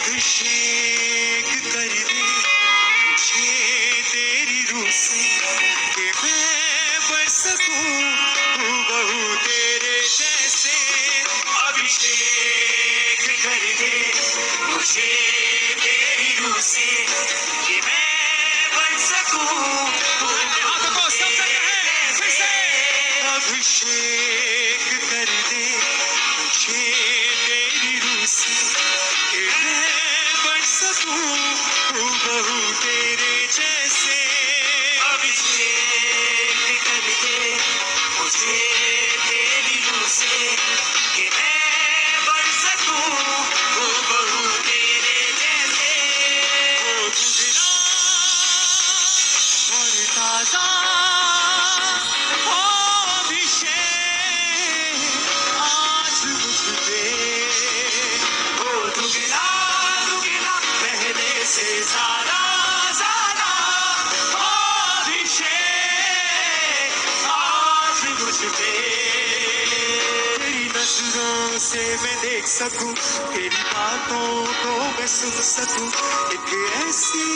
अभिषेक कर दे मुझे तेरी रूह से कि मैं बरस सकूं हूबहू तेरे जैसे। अभिषेक कर दे मुझे तेरी रूह से कि मैं बन सकूं हूबहू तेरे जैसे। अभिषेक कर दे मुझे तेरी रूह से कि मैं बन सकूं हूबहू तेरे जैसे। अभिषेक कर दे मुझे तेरी रूह से कि मैं बन सकूं हूबहू तेरे जैसे। हो गुजरा और ताजा हो अभिषेक आज मुझ पे हो दुगना दुगना पहले से ज्यादा ज्यादा हो अभिषेक आज मुझ पे। तेरी नजरों से मैं देख सकूं तेरी बातों को मैं सुन सकूं एक ऐसी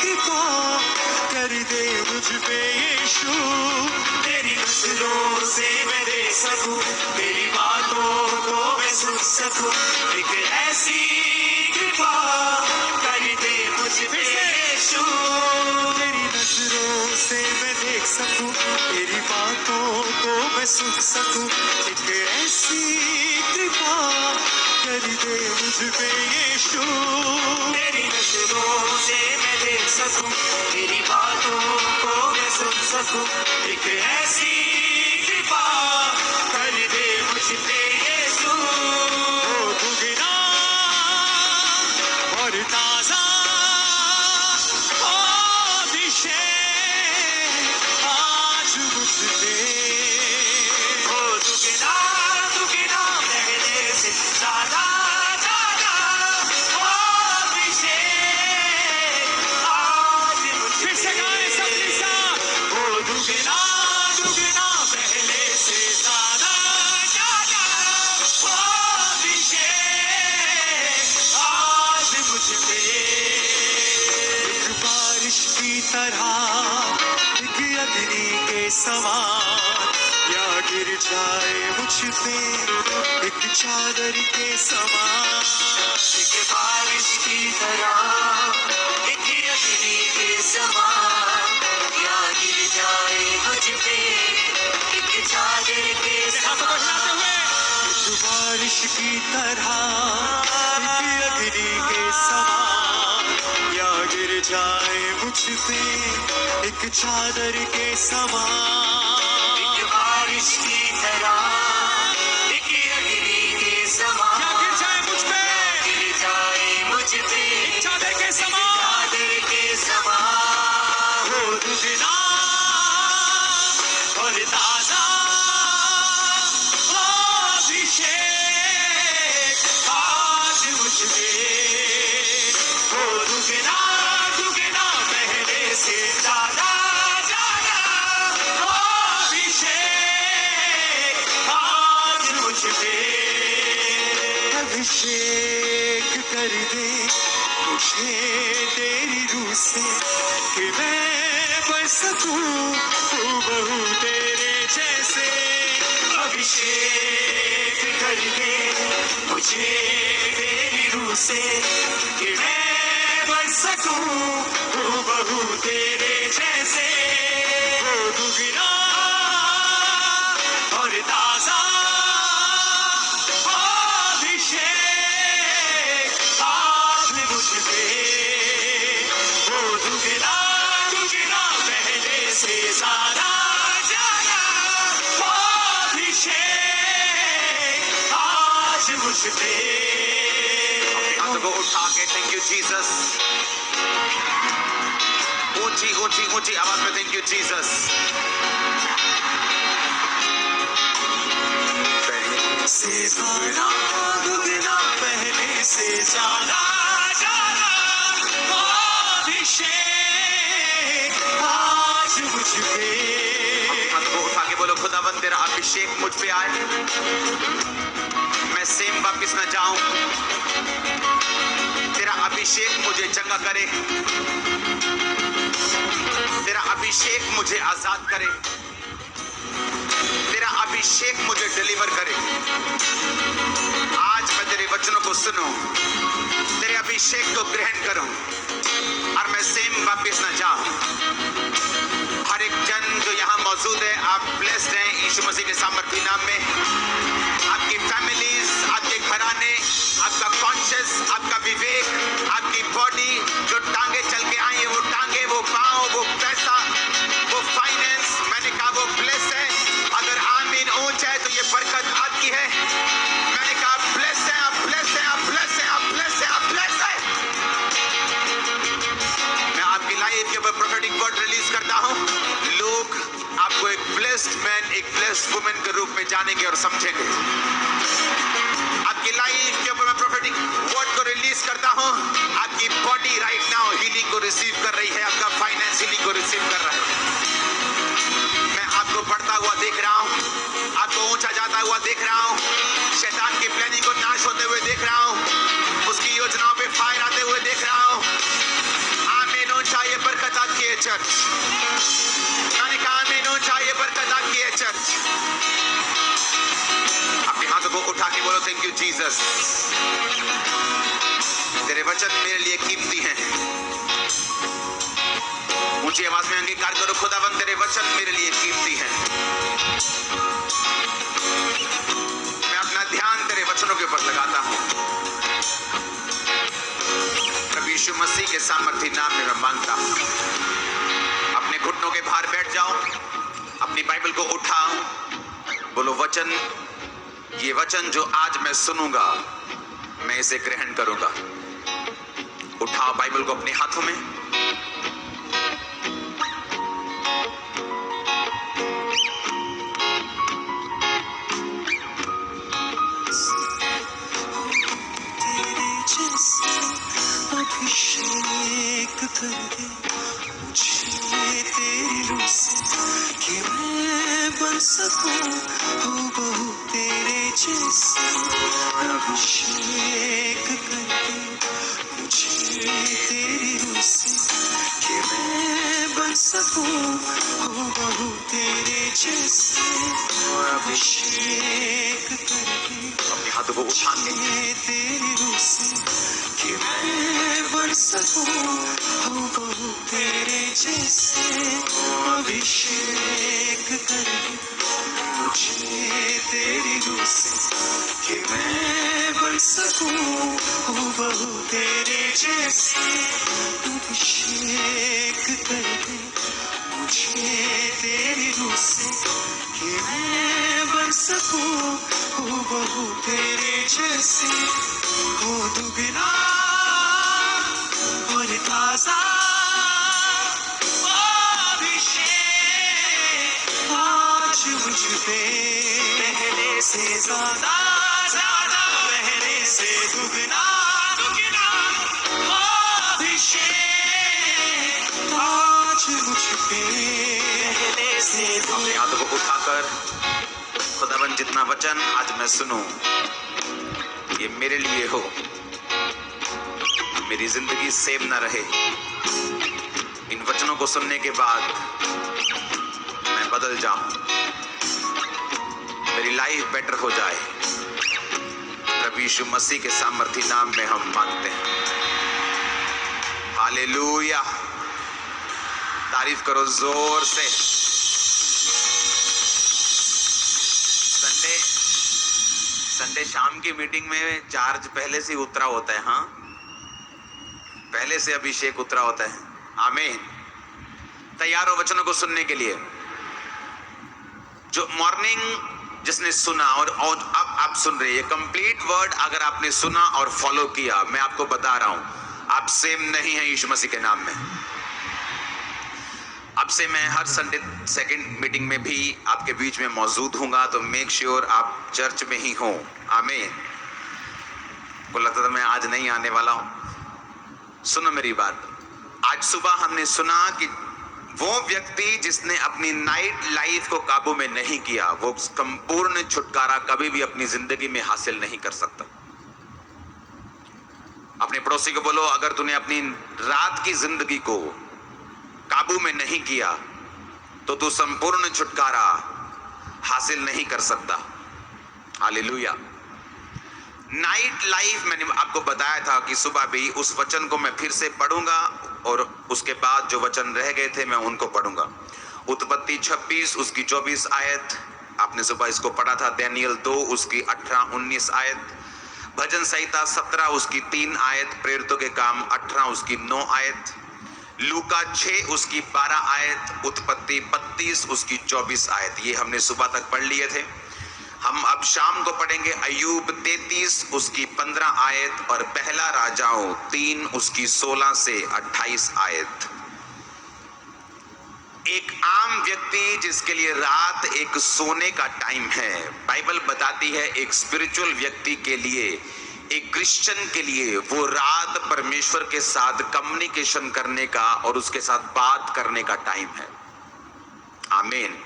कृपा कर दे मुझ पे यीशु। तेरी नजरों से मैं देख सकूं तेरी बातों को मैं सुन सकूं एक ऐसी कृपा कर दे मुझ पे यीशु। तेरी नजरों से मैं देख सकूं तेरी बातों को मैं सुन सकूं एक ऐसी कृपा कर दे मुझ पे यीशु। तेरी नजरों से मैं देख सकूं तेरी बातों को मैं सुन सकूं एक ऐसी कृपा कर दे मुझ पे यीशु। हो दुगना और ताजा हो अभिषेक आज मुझ पे हो दुगना दुगना पहले से ज्यादा ज्यादा हो अभिषेक आज मुझ पे। फिर से गाएं सबके साथ। हो दुगना दुगना पहले से ज्यादा ज्यादा हो अभिषेक आज मुझ पे। एक बारिश की तरह एक अग्नि के समान या गिर जाए मुझ पे एक चादर के समान। एक बारिश की तरह एक अग्नि के समान या गिर जाए मुझ पे एक चादर के समान। एक बारिश की तरह एक अग्नि के समान या गिर जाए मुझ पे एक चादर के समान। एक बारिश की तरह एक अग्नि के समान या गिर जाए मुझ पे गिर जाए मुझ पे एक चादर के समान चादर के समान। हो दुगना और ताजा हो अभिषेक आज मुझ पे हो दुगना दुगना पहले से ज्यादा ज्यादा हो अभिषेक आज मुझ पे। अभिषेक कर दे मुझे तेरी रूह से कि मैं बन सकूं हूबहू तेरे जैसे। अभिषेक कर दे मुझे तेरी रूह से कि मैं बन सकूं हूबहू तेरे जैसे। हो दुगना और ताजा हो अभिषेक आज मुझ पे हो दुगना दुगना पहले से ज्यादा ज्यादा हो अभिषेक आज मुझ पे। हाथों को उठा के थैंक यू जीसस। ऊंची ऊंची ऊंची आवाज में थैंक यू जीसस। से दुगना दुगना पहले से ज्यादा ज्यादा हो अभिषेक आज मुझ पे। हाथ को उठा के बोलो खुदावंद तेरा अभिषेक मुझ पे आए मैं सेम वापिस न जाऊं। तेरा अभिषेक मुझे चंगा करे, तेरा अभिषेक मुझे आजाद करे, तेरा अभिषेक मुझे डिलीवर करे। आज मैं तेरे वचनों को सुनूं, तेरे अभिषेक को ग्रहण करूं और मैं सेम वापिस न जाऊं। हर एक जन जो यहाँ मौजूद है, आप ब्लेस्ड हैं यीशु मसीह के सामर्थी नाम में। आपकी फैमिलीज, आपके घराने, आपका कॉन्शियस, आपका विवेक, आपकी बॉडी, जो टांगे चल के आई है, वो टांगे, वो पांव, वो पैसा, वो फाइनेंस, मैंने कहा वो ब्लेस है। अगर आमीन ऊंच है तो ये बरकत आपकी है। मैंने कहा ब्लेस है, आप ब्लेस है, आप ब्लेस है, आप ब्लेस है, आप ब्लेस है। मैं आपकी लाइफ के ऊपर प्रोफेटिक वर्ड रिलीज करता हूं। लोग आपको एक ब्लेस्ड मैन, एक ब्लेस्ड वुमेन के रूप में जानेंगे और समझेंगे। आपकी लाइफ के ऊपर मैं प्रोफेटिक वर्ड को रिलीज करता हूं। आपकी बॉडी राइट नाउ हीलिंग को रिसीव कर रही है, आपका फाइनेंस हीलिंग को रिसीव कर रहा है। मैं आपको बढ़ता हुआ देख रहा हूं, आपको ऊंचा जाता हुआ देख रहा हूं, शैतान की प्लानिंग को नाश होते हुए देख रहा हूं, उसकी योजनाओं पे फायर आते हुए देख रहा हूं। आमीन ऊंचा, ये बरकत आपकी है चर्च। मैंने कहा आमीन ऊंचा, ये बरकत आपकी है चर्च। अपने हाथों को उठा के बोलो थैंक यू जीसस। तेरे वचन मेरे लिए कीमती हैं। ऊंची आवाज में अंगीकार करो, खुदावंद तेरे वचन मेरे लिए कीमती हैं। मैं अपना ध्यान तेरे वचनों के ऊपर लगाता हूं। प्रभु यीशु मसीह के सामर्थी नाम में मैं मांगता हूं। अपने घुटनों के बाहर बैठ जाओ, अपनी बाइबल को उठाओ, बोलो वचन, ये वचन जो आज मैं सुनूंगा मैं इसे ग्रहण करूंगा। उठाओ बाइबल को अपने हाथों में। अभिषेक कर दे मुझे तेरी रूह से कि मैं बन सकूं हूबहू तेरे जैसे। अभिषेक कर दे मुझे तेरी रूह से कि मैं बन सकूं हूबहू तेरे जैसे। अभिषेक कर दे अपने हाथों को उठा के तेरी रूह से कि मैं बन सकूं हूबहू तेरे जैसे। अभिषेक कर दे मुझे तेरी रूह से कि मैं बन सकूं हूबहू तेरे जैसे। अभिषेक कर दे मुझे तेरी रूह से कि मैं बन सकूं हूबहू तेरे जैसे। हो दुगना और ताजा अभिषेक आज मुझ पे पहले से ज्यादा ज्यादा, पहले से दुगना दुगना अभिषेक आज मुझ पे पहले से अपने दुगना। हाथों को उठाकर खुदावन जितना वचन आज मैं सुनूं ये मेरे लिए हो, मेरी जिंदगी सेव ना रहे। इन वचनों को सुनने के बाद मैं बदल जाऊं, मेरी लाइफ बेटर हो जाए। प्रभु यीशु मसीह के सामर्थी नाम में हम मांगते हैं। हालेलुया। तारीफ करो जोर से। संडे शाम की मीटिंग में चार्ज पहले से उतरा होता है। हाँ, पहले से अभिषेक उतरा होता है। आमीन। तैयार हो वचनों को सुनने के लिए। जो मॉर्निंग जिसने सुना और अब आप सुन रहे हैं, ये कंप्लीट वर्ड अगर आपने सुना और फॉलो किया, मैं आपको बता रहा हूं आप सेम नहीं है यीशु मसीह के नाम में। अब से मैं हर संडे सेकंड मीटिंग में भी आपके बीच में मौजूद हूँगा, तो मेक श्योर आप चर्च में ही हो। आमीन। को लगता था मैं आज नहीं आने वाला हूँ। सुनो मेरी बात। आज सुबह हमने सुना कि वो व्यक्ति जिसने अपनी नाइट लाइफ को काबू में नहीं किया, वो संपूर्ण छुटकारा कभी भी अपनी जिंदगी में हासिल नहीं कर सकता। अब अपने पड़ोसी को बोलो, अगर तूने अपनी रात की जिंदगी को काबू में नहीं किया तो तू संपूर्ण छुटकारा हासिल नहीं कर सकता। हालेलुया। नाइट लाइफ, मैंने आपको बताया था कि सुबह भी उस वचन को मैं फिर से पढ़ूंगा और उसके बाद जो वचन रह गए थे मैं उनको पढ़ूंगा। उत्पत्ति 26 उसकी 24 आयत, आपने सुबह इसको पढ़ा था। दानियल 2 उसकी 18-19 आयत, भजन संहिता 17 उसकी 3 आयत, प्रेरितों के काम 18 उसकी 9 आयत, लूका 6 उसकी 12 आयत, उत्पत्ति 32 उसकी 24 आयत। ये हमने सुबह तक पढ़ लिए थे। हम अब शाम को पढ़ेंगे अय्यूब 33 उसकी 15 आयत और पहला राजाओं 3 उसकी 16 से 28 आयत। एक आम व्यक्ति जिसके लिए रात एक सोने का टाइम है, बाइबल बताती है एक स्पिरिचुअल व्यक्ति के लिए, एक क्रिश्चियन के लिए वो रात परमेश्वर के साथ कम्युनिकेशन करने का और उसके साथ बात करने का टाइम है। आमीन।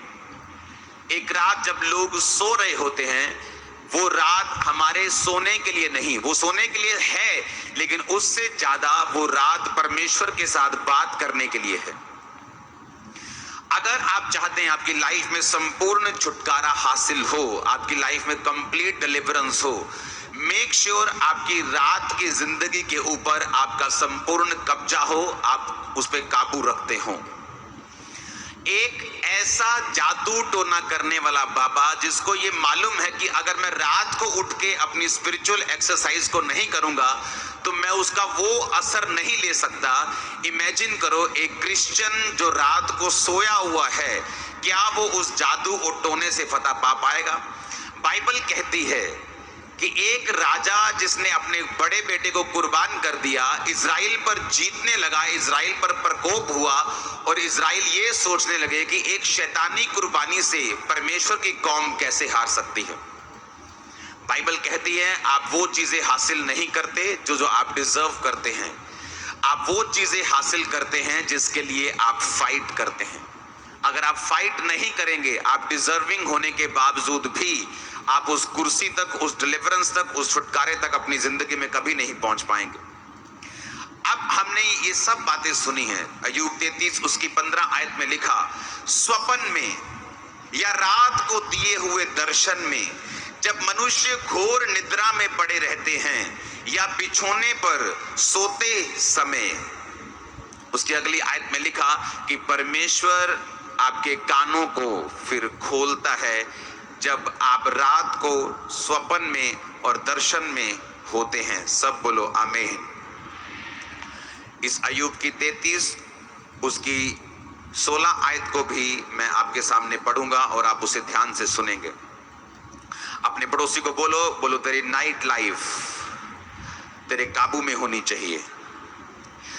एक रात जब लोग सो रहे होते हैं, वो रात हमारे सोने के लिए नहीं, वो सोने के लिए है, लेकिन उससे ज्यादा वो रात परमेश्वर के साथ बात करने के लिए है। अगर आप चाहते हैं आपकी लाइफ में संपूर्ण छुटकारा हासिल हो, आपकी लाइफ में कंप्लीट डिलीवरेंस हो, मेक श्योर आपकी रात की जिंदगी के ऊपर आपका संपूर्ण कब्जा हो, आप उस पर काबू रखते हो। एक ऐसा जादू टोना करने वाला बाबा जिसको ये मालूम है कि अगर मैं रात को उठ के अपनी स्पिरिचुअल एक्सरसाइज को नहीं करूंगा तो मैं उसका वो असर नहीं ले सकता। इमेजिन करो एक क्रिश्चियन जो रात को सोया हुआ है, क्या वो उस जादू और टोने से फतह पा पाएगा? बाइबल कहती है कि एक राजा जिसने अपने बड़े बेटे को कुर्बान कर दिया, इजराइल पर जीतने लगा, इजराइल पर प्रकोप हुआ और इजराइल ये सोचने लगे कि एक शैतानी कुर्बानी से परमेश्वर की कौम कैसे हार सकती है। बाइबल कहती है आप वो चीजें हासिल नहीं करते जो आप डिजर्व करते हैं, आप वो चीजें हासिल करते हैं जिसके लिए आप फाइट करते हैं। अगर आप फाइट नहीं करेंगे, आप डिजर्विंग होने के बावजूद भी आप उस कुर्सी तक, उस डिलीवरेंस तक, उस छुटकारे तक अपनी जिंदगी में कभी नहीं पहुंच पाएंगे। अब हमने ये सब बातें सुनी हैं। अय्यूब 33 उसकी 15 आयत में लिखा, स्वप्न में या रात को दिए हुए दर्शन में जब मनुष्य घोर निद्रा में पड़े रहते हैं या बिछोने पर सोते समय, उसकी अगली आयत में लिखा कि परमेश्वर आपके कानों को फिर खोलता है जब आप रात को स्वप्न में और दर्शन में होते हैं। सब बोलो आमीन। इस अय्यूब की 33 उसकी 16 आयत को भी मैं आपके सामने पढ़ूंगा और आप उसे ध्यान से सुनेंगे। अपने पड़ोसी को बोलो तेरी नाइट लाइफ तेरे काबू में होनी चाहिए।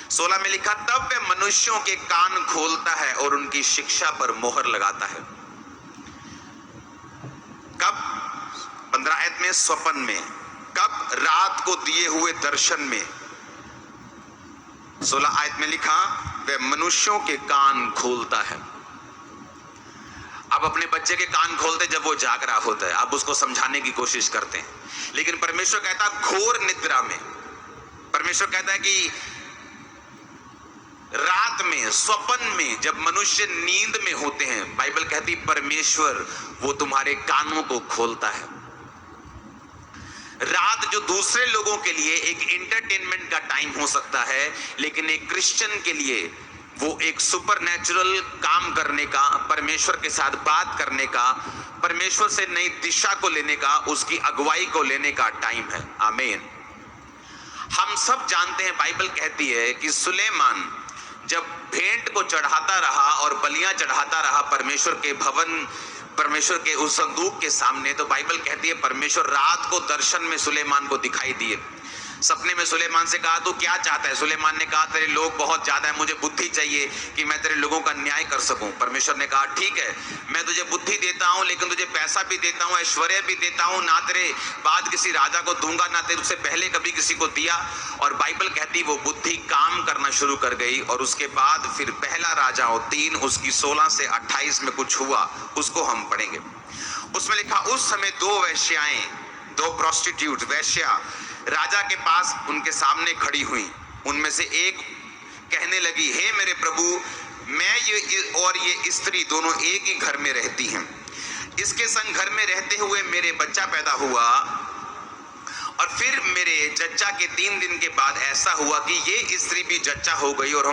16 में लिखा, तब वह मनुष्यों के कान खोलता है और उनकी शिक्षा पर मोहर लगाता है। कब? 15 आयत में स्वप्न में, कब? रात को दिए हुए दर्शन में। 16 आयत में लिखा वह मनुष्यों के कान खोलता है। आप अपने बच्चे के कान खोलते जब वो जाग रहा होता है, आप उसको समझाने की कोशिश करते हैं, लेकिन परमेश्वर कहता घोर निद्रा में, परमेश्वर कहता है कि रात में, स्वप्न में, जब मनुष्य नींद में होते हैं, बाइबल कहती परमेश्वर वो तुम्हारे कानों को खोलता है। रात जो दूसरे लोगों के लिए एक एंटरटेनमेंट का टाइम हो सकता है, लेकिन एक क्रिश्चियन के लिए वो एक सुपरनैचुरल काम करने का, परमेश्वर के साथ बात करने का, परमेश्वर से नई दिशा को लेने का, उसकी अगुवाई को लेने का टाइम है। आमीन। हम सब जानते हैं, बाइबल कहती है कि सुलेमान जब भेंट को चढ़ाता रहा और बलियां चढ़ाता रहा परमेश्वर के भवन, परमेश्वर के उस संदूक के सामने, तो बाइबल कहती है परमेश्वर रात को दर्शन में सुलेमान को दिखाई दिए। सपने में सुलेमान से कहा तू क्या चाहता है? सुलेमान ने कहा तेरे लोग बहुत ज्यादा है, मुझे बुद्धि चाहिए कि मैं तेरे लोगों का न्याय कर सकूं। परमेश्वर ने कहा ठीक है, मैं तुझे बुद्धि देता हूं, लेकिन तुझे पैसा भी देता हूं, ऐश्वर्य भी देता हूं, ना तेरे बाद किसी राजा को दूंगा, ना तेरे उससे पहले कभी किसी को दिया। और बाइबल कहती वो बुद्धि काम करना शुरू कर गई। और उसके बाद फिर पहला राजाओं 3 उसकी 16 से 28 में कुछ हुआ, उसको हम पढ़ेंगे। उसमें लिखा उस समय 2 वेश्याएं, 2 प्रोस्टिट्यूट, वेश्या राजा के पास उनके सामने खड़ी हुई। उनमें से एक कहने लगी, हे मेरे प्रभु, मैं ये स्त्री दोनों एक ही घर में रहती हैं। इसके संग घर में रहते हुए मेरे बच्चा पैदा हुआ और फिर मेरे जच्चा के 3 दिन के बाद ऐसा हुआ कि ये स्त्री भी जच्चा हो गई और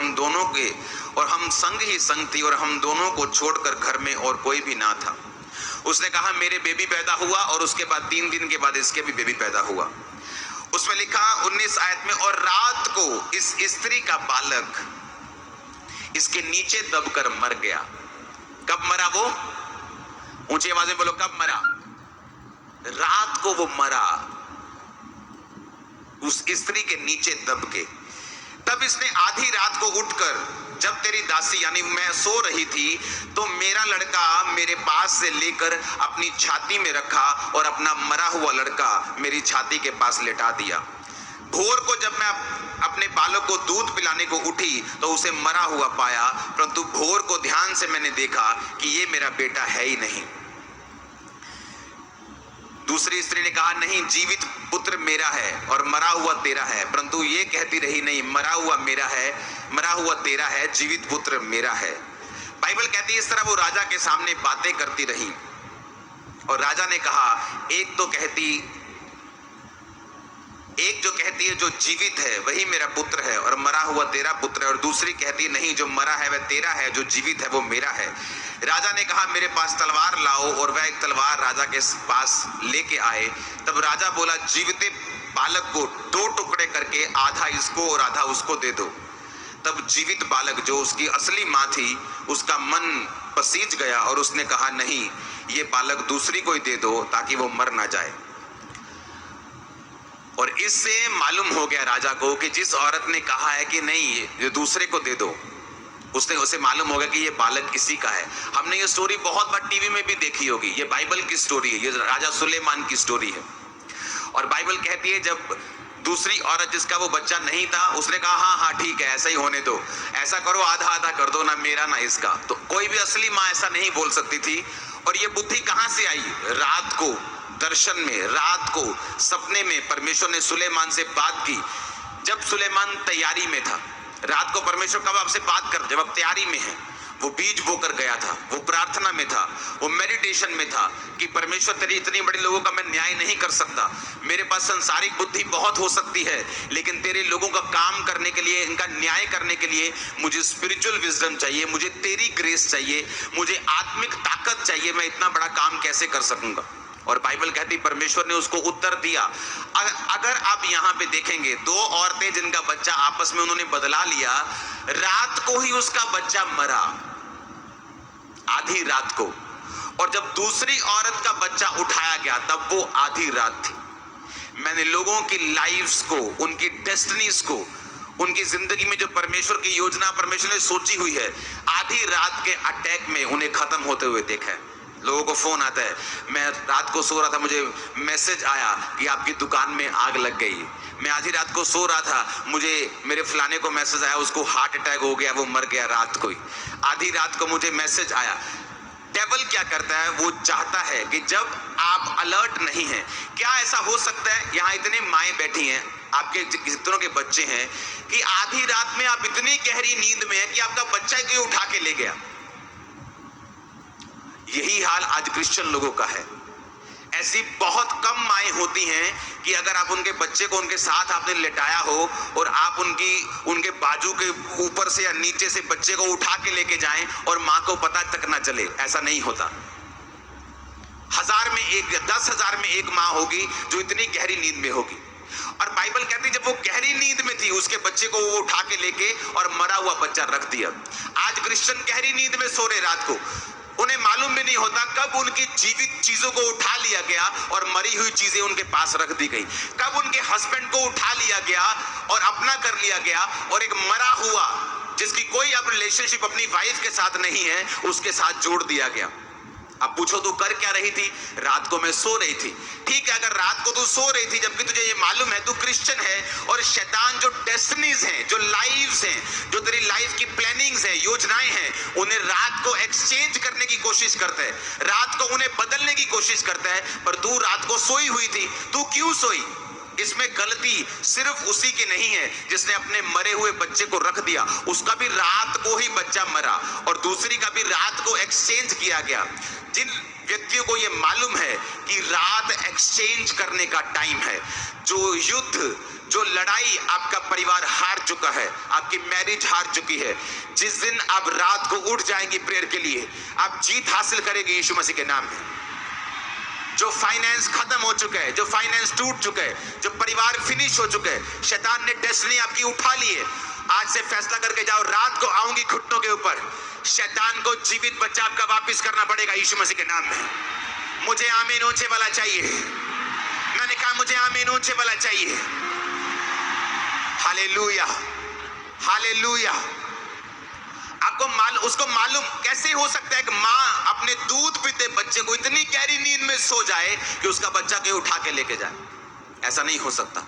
हम संग ही संग थी और हम दोनों को छोड़कर घर में और कोई भी ना था। उसने कहा मेरे बेबी पैदा हुआ और उसके बाद 3 दिन के बाद इसके भी बेबी पैदा हुआ। उसमें लिखा 19 आयत में, और रात को इस स्त्री का बालक इसके नीचे दबकर मर गया। कब मरा वो? ऊंची आवाज में बोलो, कब मरा? रात को वो मरा, उस स्त्री के नीचे दब के। तब इसने आधी रात को उठकर, जब तेरी दासी यानी मैं सो रही थी, तो मेरा लड़का मेरे पास से लेकर अपनी छाती में रखा और अपना मरा हुआ लड़का मेरी छाती के पास लेटा दिया। भोर को जब मैं अपने बालक को दूध पिलाने को उठी तो उसे मरा हुआ पाया, परंतु भोर को ध्यान से मैंने देखा कि ये मेरा बेटा है ही नहीं। दूसरी स्त्री ने कहा, नहीं, जीवित पुत्र मेरा है और मरा हुआ तेरा है। परंतु ये कहती रही, नहीं, मरा हुआ मेरा है, मरा हुआ तेरा है, जीवित पुत्र मेरा है। बाइबल कहती है इस तरह वो राजा के सामने बातें करती रही और राजा ने कहा, एक जो कहती है जो जीवित है वही मेरा पुत्र है और मरा हुआ तेरा पुत्र है, और दूसरी कहती है नहीं, जो मरा है वह तेरा है, जो जीवित है वो मेरा है। राजा ने कहा, मेरे पास तलवार लाओ, और वह एक तलवार राजा के पास लेके आए। तब राजा बोला, जीवित बालक को 2 टुकड़े करके आधा इसको और आधा उसको दे दो। तब जीवित बालक जो उसकी असली माँ थी, उसका मन पसीज गया और उसने कहा, नहीं, ये बालक दूसरी को ही दे दो ताकि वो मर ना जाए। और इससे मालूम हो गया राजा को कि जिस औरत ने कहा है कि नहीं ये दूसरे को दे दो, उसे मालूम होगा कि ये बालक इसी का है। हमने ये स्टोरी बहुत बार टीवी में भी देखी होगी। ये बाइबल की स्टोरी है, ये राजा सुलेमान की स्टोरी है। और बाइबल कहती है जब दूसरी औरत जिसका वो बच्चा नहीं था, उसने कहा हाँ हाँ ठीक है, ऐसा ही होने दो, ऐसा करो, आधा आधा कर दो, ना मेरा ना इसका। तो कोई भी असली माँ ऐसा नहीं बोल सकती थी। और ये बुद्धि कहाँ से आई? रात को दर्शन में, रात को सपने में परमेश्वर ने सुलेमान से बात की। जब सुलेमान तैयारी में था, रात को परमेश्वर कब आपसे बात कर? जब आप तैयारी में हैं। वो बीज बोकर गया था, वो प्रार्थना में था, वो मेडिटेशन में था कि परमेश्वर तेरी इतनी बड़ी लोगों का मैं न्याय नहीं कर सकता। मेरे पास संसारिक बुद्धि बहुत हो सकती है, लेकिन तेरे लोगों का काम करने के लिए, इनका न्याय करने के लिए मुझे स्पिरिचुअल विजडम चाहिए, मुझे तेरी ग्रेस चाहिए, मुझे आत्मिक ताकत चाहिए। मैं इतना बड़ा काम कैसे कर सकूंगा? और बाइबल कहती परमेश्वर ने उसको उत्तर दिया। अगर आप यहाँ पे देखेंगे, 2 औरतें जिनका बच्चा आपस में उन्होंने बदला लिया, रात को ही उसका बच्चा मरा, आधी रात को। और जब दूसरी औरत का बच्चा उठाया गया तब वो आधी रात थी। मैंने लोगों की लाइफ्स को, उनकी डेस्टिनीज को, उनकी जिंदगी में जो परमेश्वर की योजना परमेश्वर ने सोची हुई है, आधी रात के अटैक में उन्हें खत्म होते हुए देखा है। लोगों को फोन आता है, मैं रात को सो रहा था, मुझे मैसेज आया कि आपकी दुकान में आग लग गई। मैं आधी रात को सो रहा था, मुझे मेरे फलाने को मैसेज आया, उसको हार्ट अटैक हो गया, वो मर गया रात को ही। आधी रात को मुझे मैसेज आया। डेविल क्या करता है? वो चाहता है कि जब आप अलर्ट नहीं हैं, क्या ऐसा हो सकता है यहाँ इतने माएँ बैठी हैं, आपके जितनों के बच्चे हैं, कि आधी रात में आप इतनी गहरी नींद में हैं कि आपका बच्चा ही कोई उठा के ले गया। यही हाल आज क्रिश्चियन लोगों का है। ऐसी बहुत कम माएँ होती हैं कि अगर आप उनके बच्चे को उनके साथ आपने लेटाया हो और आप उनके बाजू के ऊपर से या नीचे से बच्चे को उठा के लेके जाएं और माँ को पता तक ना चले। ऐसा नहीं होता। 1000 में एक, 10,000 में एक माँ होगी जो इतनी गहरी नींद में होगी। और बाइबल कहती है जब वो गहरी नींद में थी, उसके बच्चे को वो उठा के लेके और मरा हुआ बच्चा रख दिया। आज क्रिश्चियन गहरी नींद में सो रहे रात को, उन्हें मालूम भी नहीं होता कब उनकी जीवित चीजों को उठा लिया गया और मरी हुई चीजें उनके पास रख दी गई। कब उनके हस्बैंड को उठा लिया गया और अपना कर लिया गया और एक मरा हुआ जिसकी कोई अब रिलेशनशिप अपनी वाइफ के साथ नहीं है, उसके साथ जोड़ दिया गया। अब पूछो तू कर क्या रही थी? रात को मैं सो रही थी। ठीक है, अगर रात को तू सो रही थी जबकि तुझे ये मालूम है तू क्रिश्चियन है, और शैतान जो डेस्टिनीज हैं, जो लाइव्स हैं, जो तेरी लाइफ की प्लानिंग्स हैं, योजनाएं हैं, उन्हें रात को एक्सचेंज करने की कोशिश करता है, रात को उन्हें बदलने की कोशिश करता है। पर तू रात को सोई हुई थी, तू क्यों सोई? इसमें गलती सिर्फ उसी की नहीं है जिसने अपने मरे हुए बच्चे को रख दिया, उसका भी रात को ही बच्चा मरा और दूसरी का भी रात को एक्सचेंज किया गया। जिन व्यक्तियों को यह मालूम है कि रात एक्सचेंज करने का टाइम है, जो युद्ध, जो लड़ाई आपका परिवार हार चुका है, आपकी मैरिज हार चुकी है, जिस दिन आप रात को उठ जाएंगे प्रेयर के लिए, आप जीत हासिल करेंगे यीशु मसीह के नाम में। जो फाइनेंस खत्म हो चुका है, जो फाइनेंस टूट चुका है, जो परिवार फिनिश हो चुका है, शैतान ने डेस्टिनी आपकी उठा ली है, आज से फैसला करके जाओ, रात को आऊंगी घुटनों के ऊपर, शैतान को जीवित बच्चा आपका वापस करना पड़ेगा यीशु मसीह के नाम में। मुझे आमीन ऊंचे वाला चाहिए। मैंने कहा मुझे आमीन ऊंचे वाला चाहिए। Hallelujah, hallelujah. आपको उसको मालूम कैसे हो सकता है कि माँ अपने दूध पीते बच्चे को इतनी गहरी नींद में सो जाए कि उसका बच्चा के उठा के लेके जाए? ऐसा नहीं हो सकता।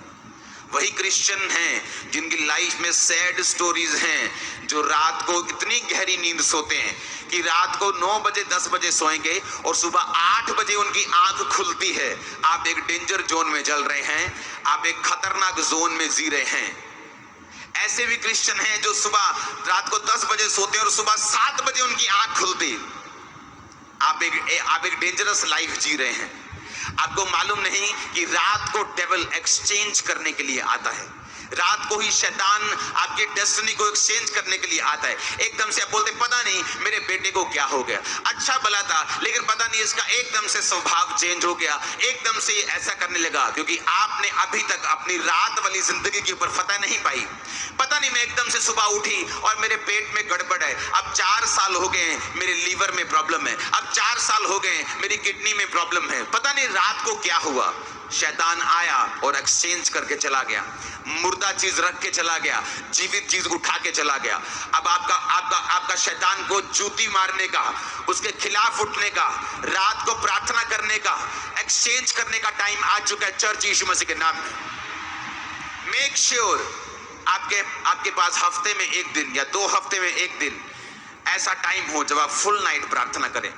वही क्रिश्चियन हैं जिनकी लाइफ में सैड स्टोरीज हैं, जो रात को इतनी गहरी नींद सोते हैं कि रात को 9 बजे 10 बजे सोएंगे और सुबह 8 बजे उनकी आंख खुलती है। आप एक डेंजर जोन में चल रहे हैं, आप एक खतरनाक जोन में जी रहे हैं। ऐसे भी क्रिश्चियन हैं जो सुबह रात को 10 बजे सोते हैं और सुबह 7 बजे उनकी आंख खुलती। आप एक डेंजरस लाइफ जी रहे हैं। आपको मालूम नहीं कि रात को डेविल एक्सचेंज करने के लिए आता है। रात को ही शैतान आपके डेस्टिनी को एक्सचेंज करने के लिए आता है। एकदम से आप बोलते पता नहीं मेरे बेटे को क्या हो गया, अच्छा भला था लेकिन पता नहीं इसका एकदम से स्वभाव चेंज हो गया, एकदम से ऐसा करने लगा, क्योंकि आपने अभी तक अपनी रात वाली जिंदगी के ऊपर फतह नहीं पाई। पता नहीं मैं एकदम से सुबह उठी और मेरे पेट में गड़बड़ है, अब 4 साल हो गए मेरे लीवर में प्रॉब्लम है, अब 4 साल हो गए मेरी किडनी में प्रॉब्लम है, पता नहीं रात को क्या हुआ। शैतान आया और एक्सचेंज करके चला गया, मुर्दा चीज रख के चला गया, जीवित चीज उठा के चला गया। अब आपका शैतान को जूती मारने का, उसके खिलाफ उठने का, रात को प्रार्थना करने का, एक्सचेंज करने का टाइम आ चुका है चर्च यीशु मसीह के नाम में। मेक श्योर आपके पास हफ्ते में 1 दिन या 2 हफ्ते में 1 दिन ऐसा टाइम हो जब आप फुल नाइट प्रार्थना करें।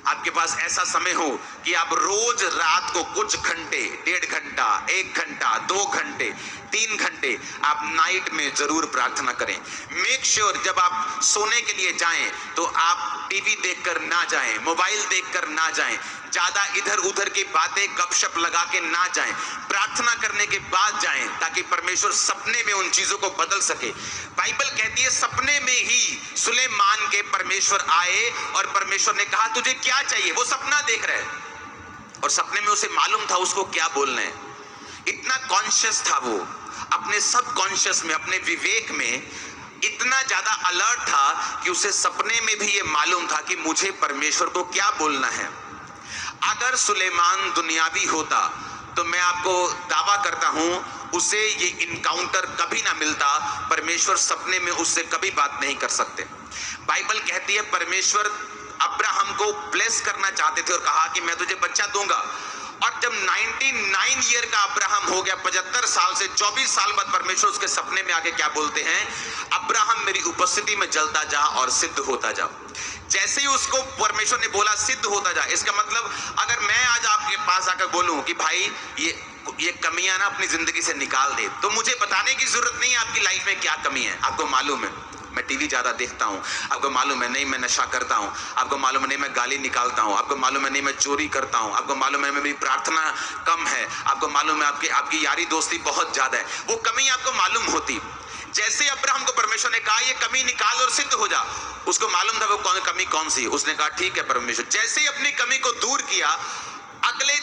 आपके पास ऐसा समय हो कि आप रोज रात को कुछ घंटे, 1.5 घंटा, 1 घंटा, 2 घंटे, 3 घंटे आप नाइट में जरूर प्रार्थना करें। मेक श्योर जब आप सोने के लिए जाएं तो आप टीवी देखकर ना जाएं, मोबाइल देखकर ना जाएं, ज्यादा इधर उधर की बातें गपशप लगा के ना जाएं, प्रार्थना करने के बाद जाएं ताकि परमेश्वर सपने में उन चीजों को बदल सके। बाइबल कहती है सपने में ही सुलेमान के परमेश्वर आए और परमेश्वर ने कहा तुझे क्या चाहिए। वो सपना देख रहा है और सपने में उसे मालूम था उसको क्या बोलना है। इतना कॉन्शियस था वो, अपने सब कॉन्शियस में, अपने विवेक में इतना ज्यादा अलर्ट था कि उसे सपने में भी ये मालूम था कि मुझे परमेश्वर को क्या बोलना है। अगर सुलेमान दुनियावी होता तो मैं आपको दावा करता हूं उसे ये इनकाउंटर कभी ना मिलता। परमेश्वर सपने में उससे कभी बात नहीं कर सकते। बाइबल कहती है परमेश्वर अब्राहम को ब्लेस करना चाहते थे और कहा कि मैं तुझे बच्चा दूंगा। और जब 99 ईयर का अब्राहम हो गया, 75 साल से 24 साल बाद परमेश्वर उसके सपने में आके क्या बोलते हैं, अब्राहम मेरी उपस्थिति में जलता जा और सिद्ध होता जा। जैसे ही उसको परमेश्वर ने बोला सिद्ध होता जा, इसका मतलब अगर मैं आज आपके पास आकर बोलूं कि भाई ये कमियां ना अपनी जिंदगी से निकाल दे, तो मुझे बताने की जरूरत नहीं है आपकी लाइफ में क्या कमी है। आपको मालूम है मैं टीवी ज्यादा देखता हूँ, आपको मालूम है नहीं मैं नशा करता हूँ, आपको मालूम है नहीं मैं गाली निकालता हूँ, आपको मालूम है नहीं मैं चोरी करता हूँ, आपको मालूम है मेरी प्रार्थना कम है, आपको मालूम है आपकी यारी दोस्ती बहुत ज्यादा है। वो कमी आपको मालूम होती। जैसे अब्राहम को परमेश्वर ने कहा ये कमी निकाल और सिद्ध हो जा, उसको मालूम था वो कमी कौन सी। उसने कहा ठीक है परमेश्वर। जैसे ही अपनी कमी को दूर किया, अगले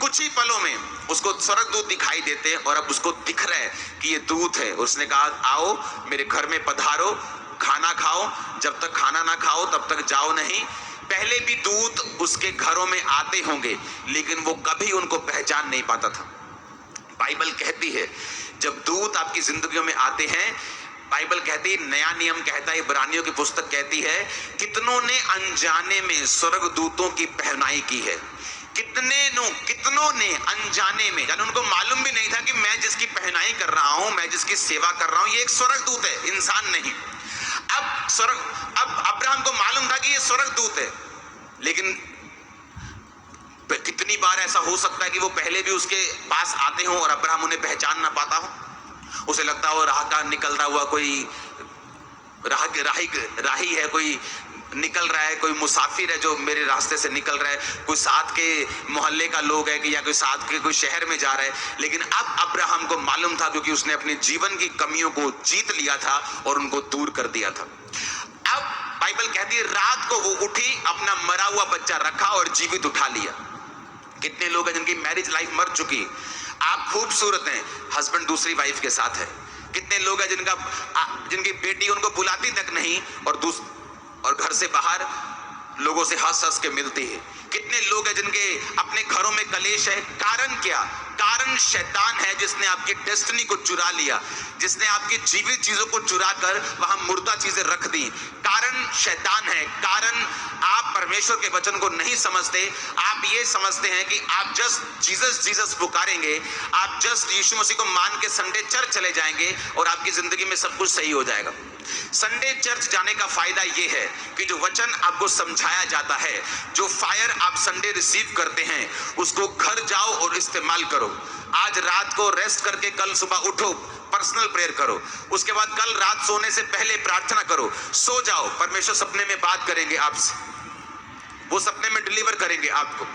कुछ ही पलों में उसको स्वर्गदूत दिखाई देते और अब उसको दिख रहा है कि ये दूत है। उसने कहा आओ मेरे घर में पधारो, खाना खाओ, जब तक खाना ना खाओ तब तक जाओ नहीं। पहले भी दूत उसके घरों में आते होंगे लेकिन वो कभी उनको पहचान नहीं पाता था। बाइबल कहती है जब दूत आपकी जिंदगियों में आते हैं, बाइबल कहती है, नया नियम कहता है, इब्रानियों की पुस्तक कहती है कितनों ने अनजाने में स्वर्गदूतों की पहनाई की है। कितनों ने अनजाने में, यानी उनको मालूम भी नहीं था कि मैं जिसकी पहनाई कर रहा हूं, मैं जिसकी सेवा कर रहा हूं, ये एक स्वर्गदूत है, इंसान नहीं। अब अब्राहम को मालूम था कि ये स्वर्गदूत है, लेकिन कितनी बार ऐसा हो सकता है कि वो पहले भी उसके पास आते हों और अब्राहम उन्हें पहचान ना पाता हो। उसे लगता हो राह का निकलता हुआ कोई राही है, कोई निकल रहा है, कोई मुसाफिर है जो मेरे रास्ते से निकल रहा है, कोई साथ के मोहल्ले का लोग है कि या कोई साथ के कोई शहर में जा रहा है। लेकिन अब अब्राहम को मालूम था, क्योंकि उसने अपने जीवन की कमियों को जीत लिया था और उनको दूर कर दिया था। अब बाइबल कहती है रात को वो उठी, अपना मरा हुआ बच्चा रखा और जीवित उठा लिया। कितने लोग हैं जिनकी मैरिज लाइफ मर चुकी, आप खूबसूरत हैं, हस्बैंड दूसरी वाइफ के साथ है। कितने लोग हैं जिनकी बेटी उनको बुलाती तक नहीं और घर से बाहर लोगों से हंस हंस के मिलती है। कितने लोग हैं जिनके अपने घरों में कलेश है। कारण क्या? कारण शैतान है, जिसने आपकी डेस्टिनी को चुरा लिया, जिसने आपकी जीवित चीजों को चुरा कर वहां मुर्दा चीजें रख दी। कारण शैतान है। कारण आप परमेश्वर के वचन को नहीं समझते। आप ये समझते हैं कि आप जस्ट जीसस पुकारेंगे, आप जस्ट यीशु मसीह को मान के संडे चर्च चले जाएंगे और आपकी जिंदगी में सब कुछ सही हो जाएगा। संडे चर्च जाने का फायदा यह है कि जो वचन आपको समझाया जाता है, जो फायर आप संडे रिसीव करते हैं, उसको घर जाओ और इस्तेमाल करो। आज रात को रेस्ट करके कल सुबह उठो, पर्सनल प्रेयर करो। उसके बाद कल रात सोने से पहले प्रार्थना करो। सो जाओ, परमेश्वर सपने में बात करेंगे आपसे, वो सपने में डिलीवर करेंगे आपको।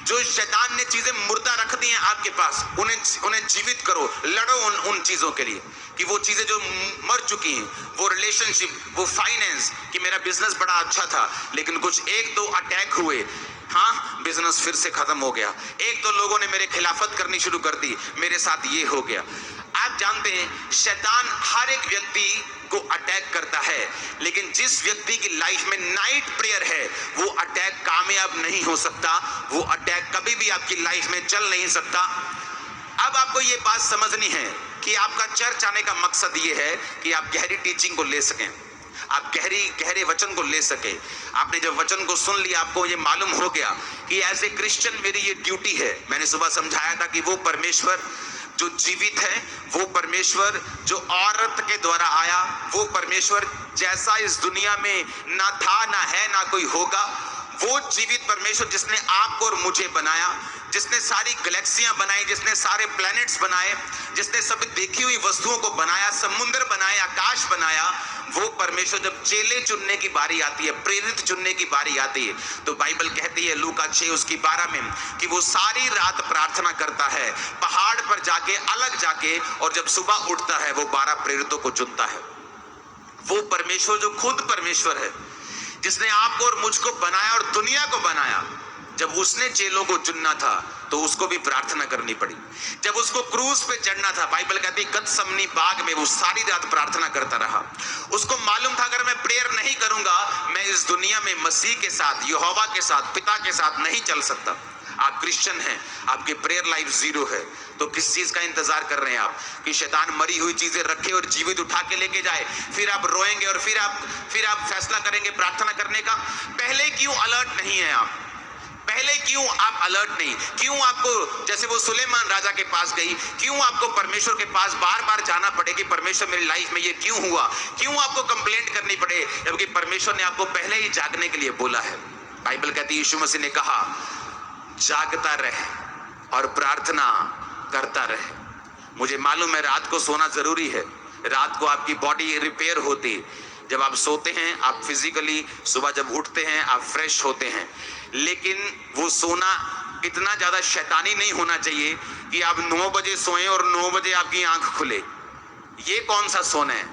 जो शैतान ने चीजें मुर्दा रख दी हैं आपके पास, उन्हें जीवित करो। लड़ो उन चीजों के लिए कि वो चीजें जो मर चुकी हैं, वो रिलेशनशिप, वो फाइनेंस, कि मेरा बिजनेस बड़ा अच्छा था लेकिन कुछ 1-2 अटैक हुए, हाँ बिजनेस फिर से खत्म हो गया। 1-2 लोगों ने मेरे खिलाफत करनी शुरू कर दी, मेरे साथ ये हो गया। आप जानते हैं शैतान हर एक व्यक्ति को अटैक करता है, लेकिन जिस व्यक्ति की लाइफ में नाइट प्रेयर है, वो अटैक कामयाब नहीं हो सकता, वो अटैक कभी भी आपकी लाइफ में चल नहीं सकता। अब आपको ये बात समझनी है कि आपका चर्च आने का मकसद ये है कि आप गहरी टीचिंग को ले सकें, आप गहरे वचन को ले सके। आपने जब वचन को सुन लिया, आपको ये मालूम हो गया कि एज ए क्रिश्चियन मेरी ये ड्यूटी है। मैंने सुबह समझाया था कि वो परमेश्वर जो जीवित है, वो परमेश्वर जो औरत के द्वारा आया, वो परमेश्वर जैसा इस दुनिया में ना था, ना है, ना कोई होगा, वो जीवित परमेश्वर जिसने आपको और मुझे बनाया, जिसने सारी गैलेक्सियां बनाई, जिसने सारे प्लैनेट्स बनाए, जिसने सभी देखी हुई वस्तुओं को बनाया, समुद्र बनाए, आकाश बनाया, वो परमेश्वर जब चेले चुनने की बारी आती है, प्रेरित चुनने की बारी आती है, तो बाइबल कहती है लूका 6:12 में कि वो सारी रात प्रार्थना करता है, पहाड़ पर जाके, अलग जाके, और जब सुबह उठता है वो 12 प्रेरितों को चुनता है। वो परमेश्वर जो खुद परमेश्वर है, जिसने आपको और मुझको बनाया और दुनिया को बनाया, जब उसने चेलों को चुनना था तो उसको भी प्रार्थना करनी पड़ी। जब उसको क्रूज पे चढ़ना था, बाइबल कहती है गतसमनी बाग में वो सारी रात प्रार्थना करता रहा। उसको मालूम था अगर मैं प्रेयर नहीं करूंगा, मैं इस दुनिया में मसीह के साथ, यहोवा के साथ, पिता के साथ नहीं चल सकता। आप क्रिश्चियन हैं, आपकी प्रेयर लाइफ 0 है, तो किस चीज का इंतजार कर रहे हैं आप कि शैतान मरी हुई चीजें रखे और जीवित उठा के लेके जाए, फिर आप रोएंगे और फिर आप फैसला करेंगे प्रार्थना करने का? पहले क्यों अलर्ट नहीं है आप? पहले क्यों आप अलर्ट नहीं? क्यों आपको, जैसे वो सुलेमान राजा के पास गई, क्यों आपको परमेश्वर के पास बार बार जाना पड़े कि परमेश्वर मेरी लाइफ में ये क्यों हुआ? क्यों आपको कंप्लेंट करनी पड़े, जबकि परमेश्वर ने आपको पहले ही जागने के लिए बोला है? बाइबल कहती है यीशु मसीह ने कहा जागता रहे और प्रार्थना करता रहे। मुझे मालूम है रात को सोना जरूरी है, रात को आपकी बॉडी रिपेयर होती, जब आप सोते हैं आप फिजिकली, सुबह जब उठते हैं आप फ्रेश होते हैं, लेकिन वो सोना इतना ज्यादा शैतानी नहीं होना चाहिए कि आप 9 बजे सोएं और 9 बजे आपकी आंख खुले। ये कौन सा सोना है?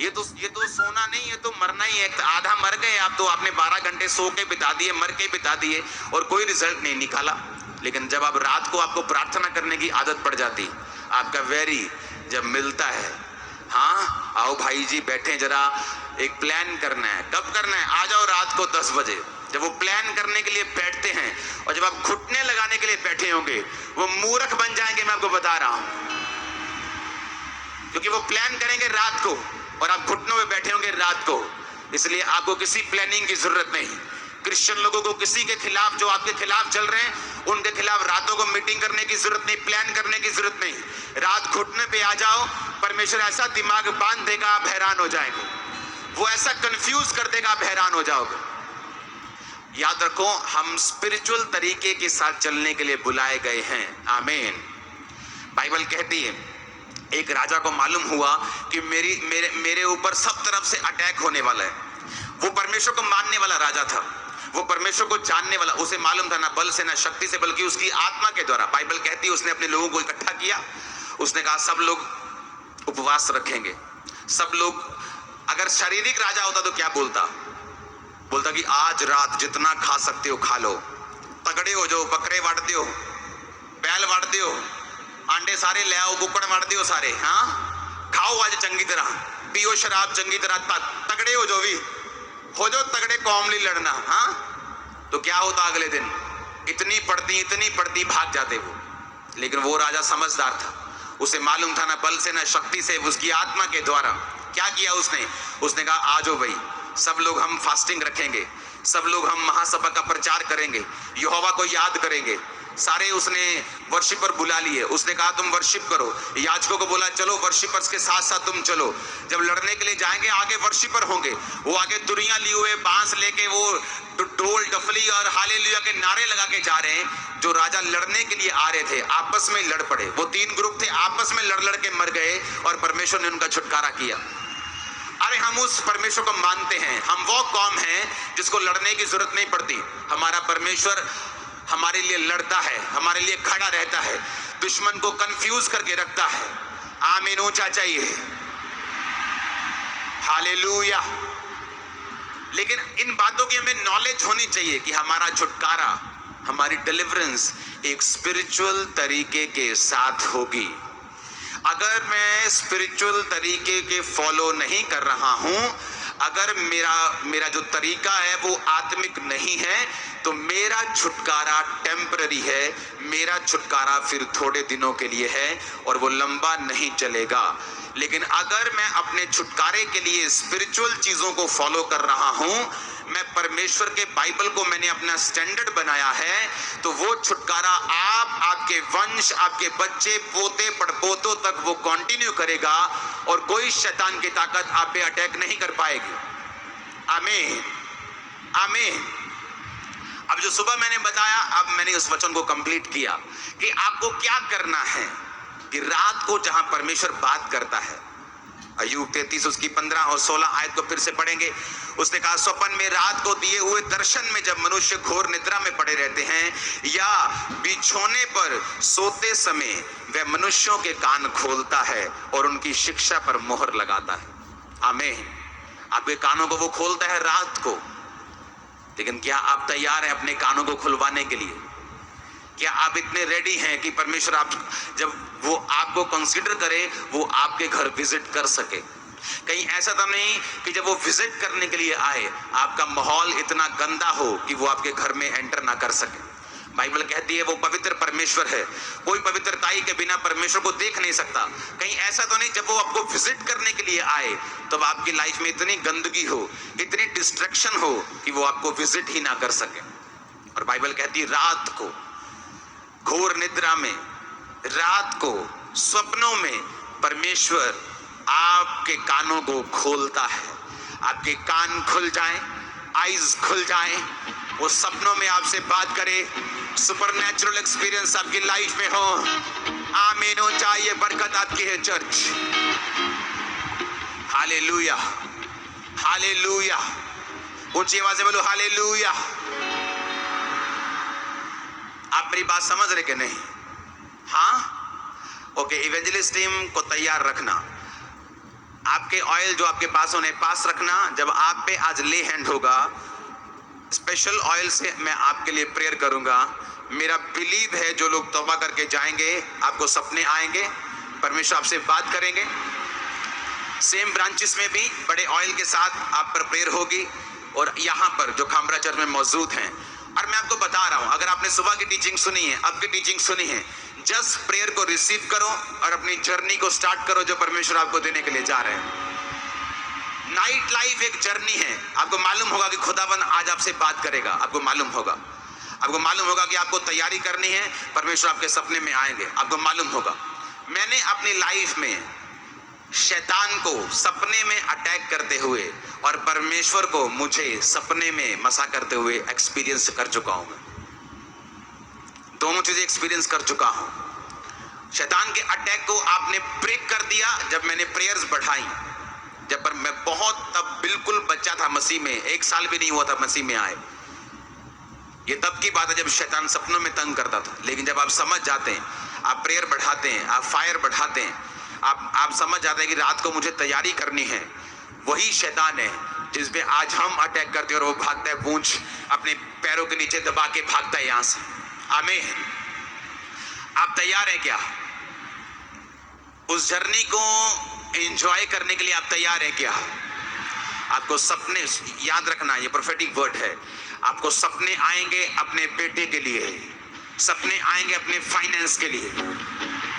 ये तो सोना नहीं, ये तो मरना ही है। आधा मर गए आप, तो आपने 12 घंटे सो के बिता दिए, मर के बिता दिए और कोई रिजल्ट नहीं निकाला। लेकिन जब आप रात को आपको प्रार्थना करने की आदत पड़ जाती, आपका वेरी जब मिलता है, हाँ आओ भाई जी बैठे, जरा एक प्लान करना है। कब करना है? आ जाओ रात को 10 बजे। जब वो प्लान करने के लिए बैठते हैं और जब आप घुटने लगाने के लिए बैठे होंगे, वो मूर्ख बन जाएंगे, मैं आपको बता रहा हूं, क्योंकि वो प्लान करेंगे रात को और आप घुटनों में बैठे होंगे रात को। इसलिए आपको किसी प्लानिंग की जरूरत नहीं। क्रिश्चियन लोगों को किसी के खिलाफ, जो आपके खिलाफ चल रहे हैं, उनके खिलाफ रातों को मीटिंग करने की जरूरत नहीं, प्लान करने की जरूरत नहीं। रात घुटने पे आ जाओ, परमेश्वर ऐसा दिमाग बांध देगा आप हैरान हो जाएंगे, वो ऐसा कंफ्यूज कर देगा आप हैरान हो जाओगे। याद रखो, हम स्पिरिचुअल तरीके के साथ चलने के लिए बुलाए गए हैं। आमीन। बाइबल कहती है एक राजा को मालूम हुआ कि मेरे ऊपर सब तरफ से अटैक होने वाला है। वो परमेश्वर को मानने वाला राजा था, वो परमेश्वर को जानने वाला। उसे मालूम था ना बल से ना शक्ति से, बल्कि उसकी आत्मा के द्वारा। बाइबल कहती है उसने अपने लोगों को इकट्ठा किया। उसने कहा सब लोग उपवास रखेंगे, सब लोग। अगर शारीरिक राजा होता तो क्या बोलता कि आज रात जितना खा सकते हो खा लो, तगड़े हो जाओ, बकरे वाट दियो, बैल वाट दियो, अंडे सारे ले आओ, कुकड़ वाट दियो सारे, हाँ खाओ आज चंगी तरह, पियो शराब चंगी तरह, तगड़े हो जाओ, भी हो जाओ तगड़े, कौमली लड़ना। हाँ तो क्या होता अगले दिन? इतनी पड़ती भाग जाते वो। लेकिन वो राजा समझदार था, उसे मालूम था ना बल से ना शक्ति से, उसकी आत्मा के द्वारा। क्या किया उसने कहा आ जाओ भाई, सब लोग हम फास्टिंग रखेंगे, सब लोग हम महासभा का प्रचार करेंगे, यहोवा को याद करेंगे। सारे उसने वर्शिपर बुला लिए। उसने कहा तुम वर्शिप करो। याजकों को बोला चलो वर्शिपर्स के साथ साथ तुम चलो, जब लड़ने के लिए जाएंगे आगे वर्शिपर होंगे। वो आगे तुरियां लिए हुए बांस लेके वो ढोल डफली और हालेलुया के नारे लगा के जा रहे हैं। जो राजा लड़ने के लिए आ रहे थे आपस में लड़ पड़े। वो 3 ग्रुप थे, आपस में लड़ के मर गए और परमेश्वर ने उनका छुटकारा किया। अरे हम उस परमेश्वर को मानते हैं, हम वो कौम हैं जिसको लड़ने की जरूरत नहीं पड़ती। हमारा परमेश्वर हमारे लिए लड़ता है, हमारे लिए खड़ा रहता है, दुश्मन को कंफ्यूज करके रखता है। आमीन ऊंचा चाहिए, हालेलुया। लेकिन इन बातों की हमें नॉलेज होनी चाहिए कि हमारा छुटकारा, हमारी डिलीवरेंस एक स्पिरिचुअल तरीके के साथ होगी। अगर मैं स्पिरिचुअल तरीके के फॉलो नहीं कर रहा हूं, अगर मेरा जो तरीका है वो आत्मिक नहीं है, तो मेरा छुटकारा टेम्पररी है। मेरा छुटकारा फिर थोड़े दिनों के लिए है और वो लंबा नहीं चलेगा। लेकिन अगर मैं अपने छुटकारे के लिए स्पिरिचुअल चीजों को फॉलो कर रहा हूं, मैं परमेश्वर के बाइबल को मैंने अपना स्टैंडर्ड बनाया है, तो वो छुटकारा आपके वंश, आपके बच्चे, पोते पड़पोतों तक वो कंटिन्यू करेगा और कोई शैतान की ताकत आप पे अटैक नहीं कर पाएगी। आमीन आमीन। अब जो सुबह मैंने बताया, अब मैंने उस वचन को कंप्लीट किया कि आपको क्या करना है कि रात को जहां परमेश्वर बात करता है, अय्यूब 33 उसकी 15 और 16 आयत को फिर से पढ़ेंगे। उसने कहा स्वप्न में रात को दिए हुए दर्शन में जब मनुष्य घोर निद्रा में पड़े रहते हैं या बिछौने पर सोते समय, वह मनुष्यों के कान खोलता है और उनकी शिक्षा पर मोहर लगाता है। आमीन। आपके कानों को वो खोलता है रात को। लेकिन क्या आप तैयार हैं अपने कानों को खुलवाने के लिए? क्या आप इतने रेडी हैं कि परमेश्वर आप जब वो आपको कंसीडर करे, वो आपके घर विजिट कर सके? कहीं ऐसा तो नहीं कि जब वो विजिट करने के लिए आए आपका माहौल इतना गंदा हो कि वो आपके घर में एंटर ना कर सके। बाइबल कहती है वो पवित्र परमेश्वर है, कोई पवित्रताई के बिना परमेश्वर को देख नहीं सकता। कहीं ऐसा तो नहीं जब वो आपको विजिट करने के लिए आए तो आपकी लाइफ में इतनी गंदगी हो, इतनी डिस्ट्रैक्शन हो कि वो आपको विजिट ही ना कर सके। और बाइबल कहती है रात को घोर निद्रा में, रात को स्वप्नों में परमेश्वर आपके कानों को खोलता है। आपके कान खुल जाएं, आईज खुल जाएं, वो सपनों में आपसे बात करे, सुपरनैचुरल एक्सपीरियंस आपकी लाइफ में हो। आमीन हो चाहिए, बरकत आपकी है चर्च। Hallelujah hallelujah. ऊंची आवाज से बोलो हालेलुया। आप मेरी बात समझ रहे कि नहीं? हाँ ओके। इवेंजलिस्ट टीम को तैयार रखना, आपके ऑयल जो आपके पास होने पास रखना। जब आप पे आज ले हैंड होगा, स्पेशल ऑयल से मैं आपके लिए प्रेयर करूंगा। मेरा बिलीव है जो लोग तौबा करके जाएंगे आपको सपने आएंगे, परमेश्वर आपसे बात करेंगे। सेम ब्रांचेस में भी बड़े ऑयल के साथ आप पर प्रेयर होगी और यहाँ पर जो खामरा चर्च में मौजूद हैं। और मैं आपको बता रहा हूं, अगर आपने सुबह की टीचिंग सुनी है, अब की टीचिंग सुनी है, जस्ट प्रेयर को रिसीव करो और अपनी जर्नी को स्टार्ट करो जो परमेश्वर आपको देने के लिए जा रहे हैं। नाइट लाइफ एक जर्नी है। आपको मालूम होगा कि खुदाबंद आज आपसे बात करेगा, आपको मालूम होगा कि आपको तैयारी करनी है, परमेश्वर आपके सपने में आएंगे, आपको मालूम होगा। मैंने अपनी लाइफ में शैतान को सपने में अटैक करते हुए और परमेश्वर को मुझे सपने में मसा करते हुए एक्सपीरियंस कर चुका हूं। दोनों चीजें एक्सपीरियंस कर चुका हूं। शैतान के अटैक को आपने ब्रेक कर दिया जब मैंने प्रेयर्स बढ़ाई, जब पर मैं तब बिल्कुल बच्चा था मसीह में, 1 साल भी नहीं हुआ था मसीह में आए। ये तब की बात है जब शैतान सपनों में तंग करता था। लेकिन जब आप समझ जाते हैं, आप प्रेयर बढ़ाते हैं, आप फायर बढ़ाते हैं, आप समझ जाते हैं कि रात को मुझे तैयारी करनी है, वही शैतान है जिसपे आज हम अटैक करते हैं और वो भागता है, पूंछ अपने पैरों के नीचे दबा के भागता है यहां से। आमीन। आप तैयार हैं क्या? उस जर्नी को एंजॉय करने के लिए आप तैयार हैं क्या? आपको सपने, याद रखना ये प्रोफेटिक वर्ड है, आपको सपने आएंगे अपने बेटे के लिए, सपने आएंगे अपने फाइनेंस के लिए,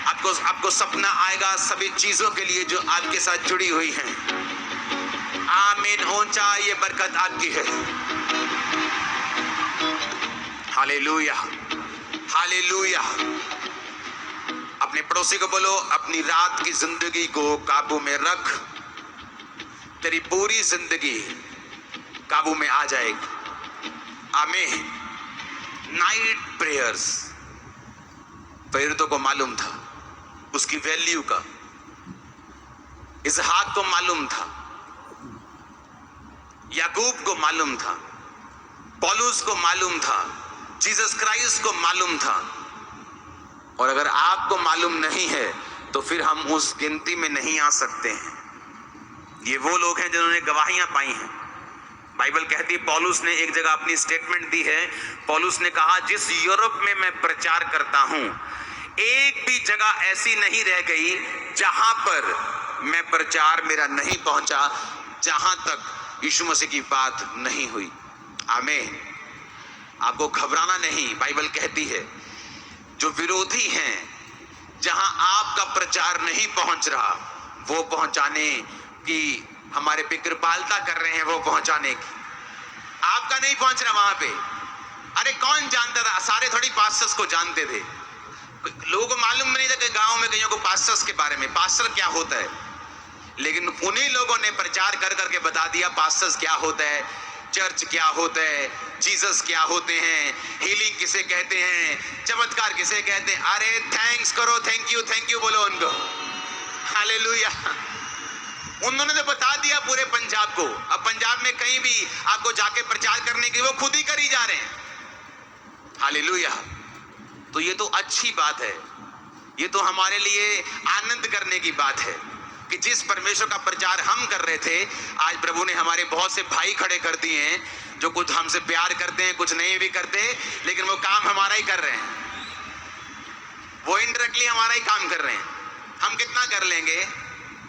आपको सपना आएगा सभी चीजों के लिए जो आपके साथ जुड़ी हुई हैं। आमीन। ऊंचा ये बरकत आपकी है। Hallelujah, hallelujah. अपने पड़ोसी को बोलो, अपनी रात की जिंदगी को काबू में रख, तेरी पूरी जिंदगी काबू में आ जाएगी। आमीन। नाइट प्रेयर्स, प्रेरितों को मालूम था उसकी वैल्यू का, इसहाक को मालूम था, याकूब को मालूम था, पौलुस को मालूम था, जीसस क्राइस्ट को मालूम था। और अगर आपको मालूम नहीं है तो फिर हम उस गिनती में नहीं आ सकते हैं। ये वो लोग हैं जिन्होंने गवाहियां पाई हैं। बाइबल कहती है, पौलुस ने एक जगह अपनी स्टेटमेंट दी है, पौलुस ने कहा, जिस यूरोप में मैं प्रचार करता हूं, एक भी जगह ऐसी नहीं रह गई जहां पर मैं प्रचार मेरा नहीं पहुंचा, जहां तक यीशु मसीह की बात नहीं हुई। आमीन। आपको घबराना नहीं। बाइबल कहती है जो विरोधी हैं, जहां आपका प्रचार नहीं पहुंच रहा, वो पहुंचाने की हमारे पे कृपालता कर रहे हैं, वो पहुंचाने की। आपका नहीं पहुंच रहा वहां पे। अरे कौन जानता था? सारे थोड़ी पास्टर्स को जानते थे, लोगों को मालूम नहीं था कि गांव में कईयों को पास्टर्स के बारे में, पास्टर क्या होता है। लेकिन उन्हीं लोगों ने प्रचार कर करके बता दिया पास्टर्स क्या होता है, चर्च क्या होता है, जीसस क्या होते हैं, हीलिंग किसे कहते हैं, चमत्कार किसे कहते हैं। अरे थैंक्स करो, थैंक यू बोलो उनको। हालेलुया। उन्होंने तो बता दिया पूरे पंजाब को। अब पंजाब में कहीं भी आपको जाके प्रचार करने की, वो खुद ही करी जा रहे हैं। हालेलुया। तो ये तो अच्छी बात है, ये तो हमारे लिए आनंद करने की बात है कि जिस परमेश्वर का प्रचार हम कर रहे थे, आज प्रभु ने हमारे बहुत से भाई खड़े कर दिए हैं जो कुछ हमसे प्यार करते हैं, कुछ नहीं भी करते, लेकिन वो काम हमारा ही कर रहे हैं। वो इनडायरेक्टली हमारा ही काम कर रहे हैं। हम कितना कर लेंगे,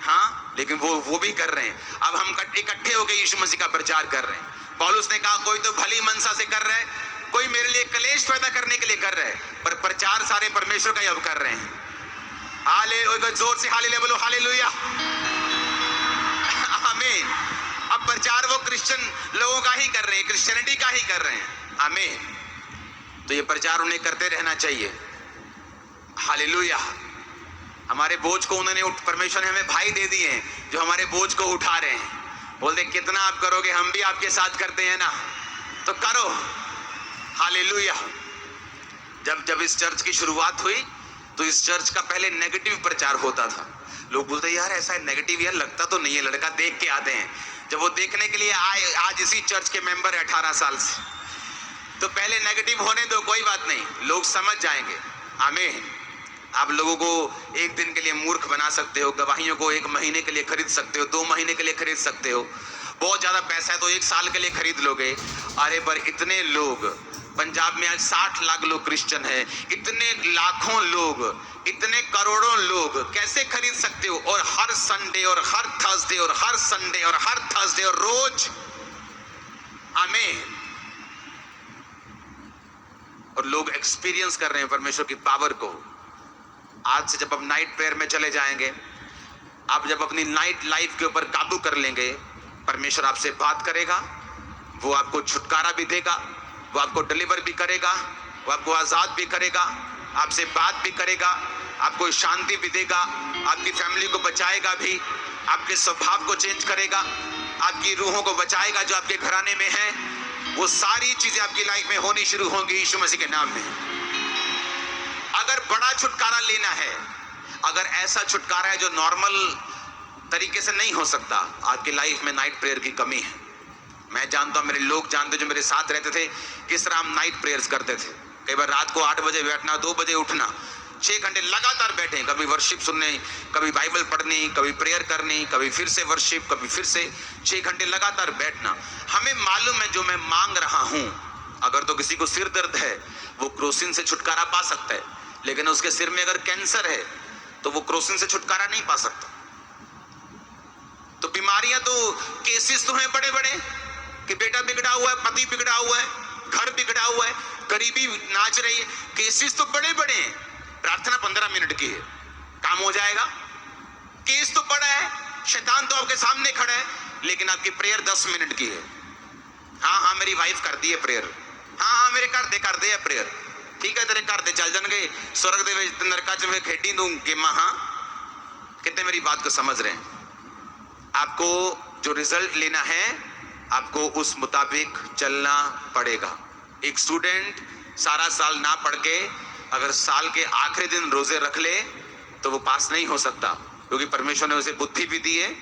हाँ, लेकिन वो भी कर रहे हैं। अब हम इकट्ठे होकर यीशु मसीह का प्रचार कर रहे हैं। पौलुस ने कहा, कोई तो भली मनसा से कर रहा है, कोई मेरे लिए कलेश पैदा करने के लिए कर रहा है, पर प्रचार सारे परमेश्वर का ही अब कर रहे हैं। हालेलुया। जोर से हालेलुया बोलो। हालेलुया। आमीन। अब प्रचार वो क्रिश्चियन लोगों का ही कर रहे हैं, क्रिश्चियनिटी का ही कर रहे हैं। आमीन। तो ये प्रचार उन्हें करते रहना चाहिए। हालेलुया। हमारे बोझ को उन्होंने, परमेश्वर ने हमें भाई दे दिए हैं जो हमारे बोझ को उठा रहे हैं। बोलते कितना आप करोगे, हम भी आपके साथ करते हैं ना, तो करो। हालेलुया। जब इस चर्च की शुरुआत हुई तो इस चर्च का पहले नेगेटिव प्रचार होता था। लोग बोलते यार ऐसा नेगेटिव यार लगता तो नहीं है, लड़का देख के आते हैं। जब वो देखने के लिए आए, आज इसी चर्च के मेंबर है 18 साल से, तो पहले नेगेटिव होने दो, कोई बात नहीं, लोग समझ जाएंगे। आमीन। आप लोगों को एक दिन के लिए मूर्ख बना सकते हो, गवाहियों को 1 महीने के लिए खरीद सकते हो, 2 महीने के लिए खरीद सकते हो, बहुत ज्यादा पैसा है तो 1 साल के लिए खरीद लोगे। अरे पर इतने लोग पंजाब में आज 60 लाख लोग क्रिश्चियन हैं, इतने लाखों लोग, इतने करोड़ों लोग कैसे खरीद सकते हो? और हर संडे और हर थर्सडे और हर संडे और हर थर्सडे और रोज। आमीन। और लोग एक्सपीरियंस कर रहे हैं परमेश्वर की पावर को। आज से जब आप नाइट प्रेयर में चले जाएंगे, आप जब अपनी नाइट लाइफ के ऊपर काबू कर लेंगे, परमेश्वर आपसे बात करेगा, वो आपको छुटकारा भी देगा, वो आपको डिलीवर भी करेगा, वो आपको आजाद भी करेगा, आपसे बात भी करेगा, आपको शांति भी देगा, आपकी फैमिली को बचाएगा भी, आपके स्वभाव को चेंज करेगा, आपकी रूहों को बचाएगा जो आपके घराने में है। वो सारी चीजें आपकी लाइफ में होनी शुरू होंगी यीशु मसीह के नाम में। अगर बड़ा छुटकारा लेना है, अगर ऐसा छुटकारा है जो नॉर्मल तरीके से नहीं हो सकता, आपकी लाइफ में नाइट प्रेयर की कमी है। मैं जानता हूं, मेरे लोग जानते जो मेरे साथ रहते थे, किस तरह हम नाइट प्रेयर्स करते थे। कई बार रात को 8 बजे बैठना, 2 बजे उठना, 6 घंटे लगातार बैठे, कभी वर्शिप सुनने, कभी बाइबल पढ़नी, कभी प्रेयर करनी, कभी फिर से वर्शिप, कभी फिर से 6 घंटे लगातार बैठना। हमें मालूम है जो मैं मांग रहा हूं, अगर तो किसी को सिर दर्द है वो क्रोसिन से छुटकारा पा सकता है, लेकिन उसके सिर में अगर कैंसर है तो वो क्रोसिन से छुटकारा नहीं पा सकता। तो बीमारियां तो, केसेस तो हैं बड़े बड़े कि बेटा बिगड़ा हुआ है, पति बिगड़ा हुआ है, घर बिगड़ा हुआ है, गरीबी नाच रही है, केसेस तो बड़े बड़े हैं। प्रार्थना 15 मिनट की है, काम हो जाएगा। केस तो बड़ा है, शैतान तो आपके सामने खड़ा है, लेकिन आपकी प्रेयर 10 मिनट की है। हाँ मेरी वाइफ कर दी है प्रेयर, हाँ मेरे कर दे प्रेयर, ठीक है तेरे कर दे, चल जन गए स्वर्ग दे नरका च खेडी दूं गेमा। हाँ, कितने मेरी बात को समझ रहे हैं? आपको जो रिजल्ट लेना है, आपको उस मुताबिक चलना पड़ेगा। एक स्टूडेंट सारा साल ना पढ़ के अगर साल के आखिरी दिन रोजे रख ले तो वो पास नहीं हो सकता, क्योंकि परमेश्वर ने उसे बुद्धि भी दी है,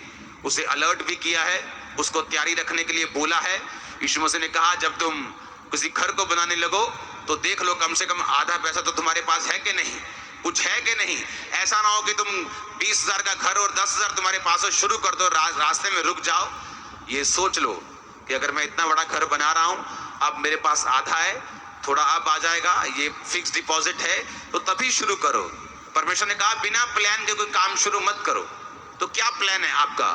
उसे अलर्ट भी किया है, उसको तैयारी रखने के लिए बोला है। यीशु मसीह ने कहा जब तुम किसी घर को बनाने लगो तो देख लो कम से कम आधा पैसा तो तुम्हारे पास है कि नहीं, कुछ है कि नहीं। ऐसा ना हो कि तुम 20,000 का घर और 10,000 तुम्हारे पास हो, शुरू कर दो, रास्ते में रुक जाओ। ये सोच लो कि अगर मैं इतना बड़ा घर बना रहा हूं, अब मेरे पास आधा है, थोड़ा अब आ जाएगा, ये फिक्स डिपॉजिट है, तो तभी शुरू करो। परमेश्वर ने कहा बिना प्लान के कोई काम शुरू मत करो। तो क्या प्लान है आपका?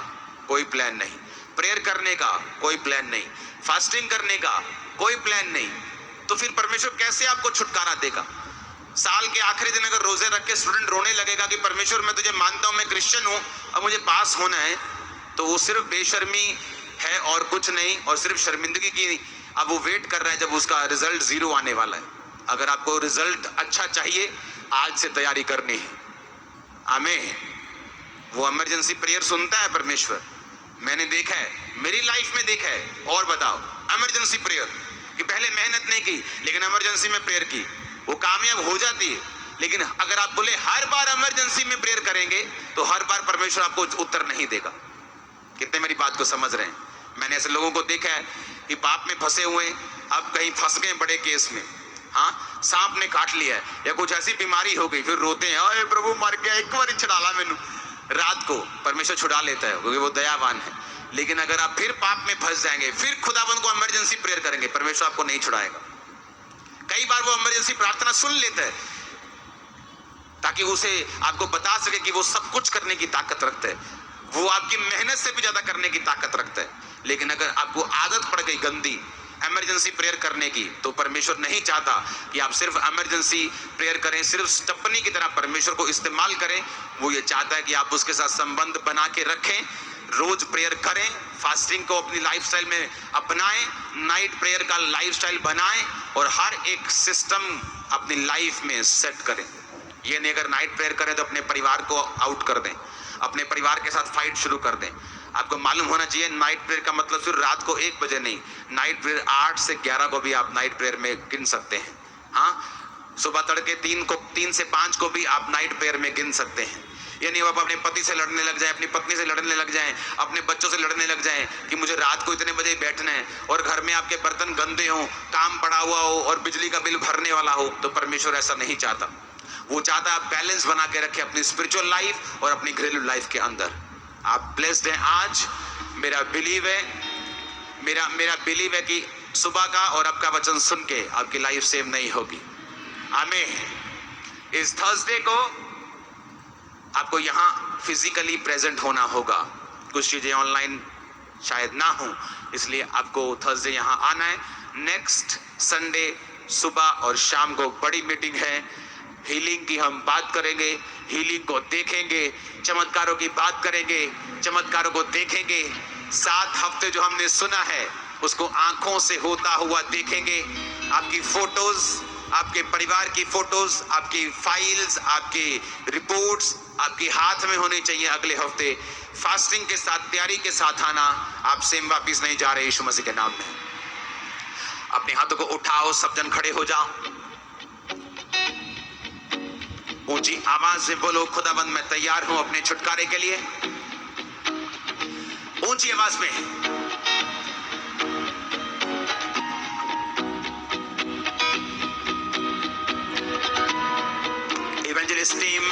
कोई प्लान नहीं। प्रेयर करने का कोई प्लान नहीं, फास्टिंग करने का कोई प्लान नहीं, तो फिर परमेश्वर कैसे आपको छुटकारा देगा? साल के आखिरी दिन अगर रोजे रख के स्टूडेंट रोने लगेगा कि परमेश्वर मैं तुझे मानता हूं, मैं क्रिश्चियन हूं, अब मुझे पास होना है, तो वो सिर्फ बेशर्मी है और कुछ नहीं, और सिर्फ शर्मिंदगी की अब वो वेट कर रहा है जब उसका रिजल्ट 0 आने वाला है। अगर आपको रिजल्ट अच्छा चाहिए, आज से तैयारी करनी है। आमीन। वो इमरजेंसी प्रेयर सुनता है परमेश्वर, मैंने देखा है, मेरी लाइफ में देखा है। और बताओ, इमरजेंसी प्रेयर कि पहले मेहनत नहीं की लेकिन इमरजेंसी में प्रेयर की, वो कामयाब हो जाती है। लेकिन अगर आप बोले हर बार इमरजेंसी में प्रेयर करेंगे तो हर बार परमेश्वर आपको उत्तर नहीं देगा। कितने मेरी बात को समझ रहे हैं? मैंने ऐसे लोगों को देखा है कि पाप में फंसे हुए, अब कहीं फंस गए बड़े केस में, हाँ सांप ने काट लिया है या कुछ ऐसी बीमारी हो गई, फिर रोते हैं, अरे प्रभु मर गया, एक बार ही छुड़ा ला मैनू। रात को परमेश्वर छुड़ा लेता है क्योंकि वो दयावान है। लेकिन अगर आप फिर पाप में फंस जाएंगे, फिर खुदाबंद को इमरजेंसी प्रेयर करेंगे, परमेश्वर आपको नहीं छुड़ाएगा। कई बार वो इमरजेंसी प्रार्थना सुन लेता है ताकि उसे आपको बता सके कि वो सब कुछ करने की ताकत रखता है, वो आपकी मेहनत से भी ज्यादा करने की ताकत रखता है। लेकिन अगर आपको आदत पड़ गई गंदी इमरजेंसी प्रेयर करने की, तो परमेश्वर नहीं चाहता कि आप सिर्फ इमरजेंसी प्रेयर करें, सिर्फ स्टपनी की तरह परमेश्वर को इस्तेमाल करें। वो ये चाहता है कि आप उसके साथ संबंध बना के रखें, रोज प्रेयर करें, फास्टिंग को अपनी लाइफस्टाइल में अपनाएं, नाइट प्रेयर का लाइफस्टाइल बनाएं और हर एक सिस्टम अपनी लाइफ में सेट करें। ये नहीं अगर नाइट प्रेयर करें तो अपने परिवार को आउट कर दें, अपने परिवार के साथ फाइट शुरू कर दें। आपको मालूम होना चाहिए नाइट प्रेयर का मतलब सिर्फ रात को 1 बजे नहीं, नाइट प्रेयर 8 से 11 को भी आप नाइट प्रेयर में गिन सकते हैं। हाँ, सुबह तड़के 3 से 5 को भी आप नाइट प्रेयर में गिन सकते हैं। ये नहीं आप अपने पति से लड़ने लग जाएं, अपनी पत्नी से लड़ने लग जाएं, अपने बच्चों से लड़ने लग जाएं कि मुझे रात को इतने बजे बैठना है, और घर में आपके बर्तन गंदे हों, काम पड़ा हुआ हो और बिजली का बिल भरने वाला हो। तो परमेश्वर ऐसा नहीं चाहता। वो चाहता है आप बैलेंस बना के रखें अपनी स्पिरिचुअल लाइफ और अपनी घरेलू लाइफ के अंदर। आप ब्लेस्ड हैं आज। मेरा बिलीव है कि सुबह का और आपका वचन सुन के आपकी लाइफ सेव नहीं होगी। आमीन। इस थर्सडे को आपको यहाँ फिजिकली प्रेजेंट होना होगा, कुछ चीजें ऑनलाइन शायद ना हो, इसलिए आपको थर्सडे यहाँ आना है। नेक्स्ट संडे सुबह और शाम को बड़ी मीटिंग है, हीलिंग की हम बात करेंगे, हीलिंग को देखेंगे, चमत्कारों की बात करेंगे, चमत्कारों को देखेंगे। 7 हफ्ते जो हमने सुना है उसको आंखों से होता हुआ देखेंगे। आपकी फोटोज आपके परिवार की फोटोज, आपकी फाइल्स, आपकी रिपोर्ट्स आपके हाथ में होनी चाहिए। अगले हफ्ते फास्टिंग के साथ, तैयारी के साथ आना। आप सेम वापिस नहीं जा रहे यीशु मसीह के नाम में। अपने हाथों को उठाओ, सब जन खड़े हो जाओ। ऊंची आवाज से बोलो, खुदाबंद मैं तैयार हूं अपने छुटकारे के लिए। ऊंची आवाज में। इवेंजलिस्ट टीम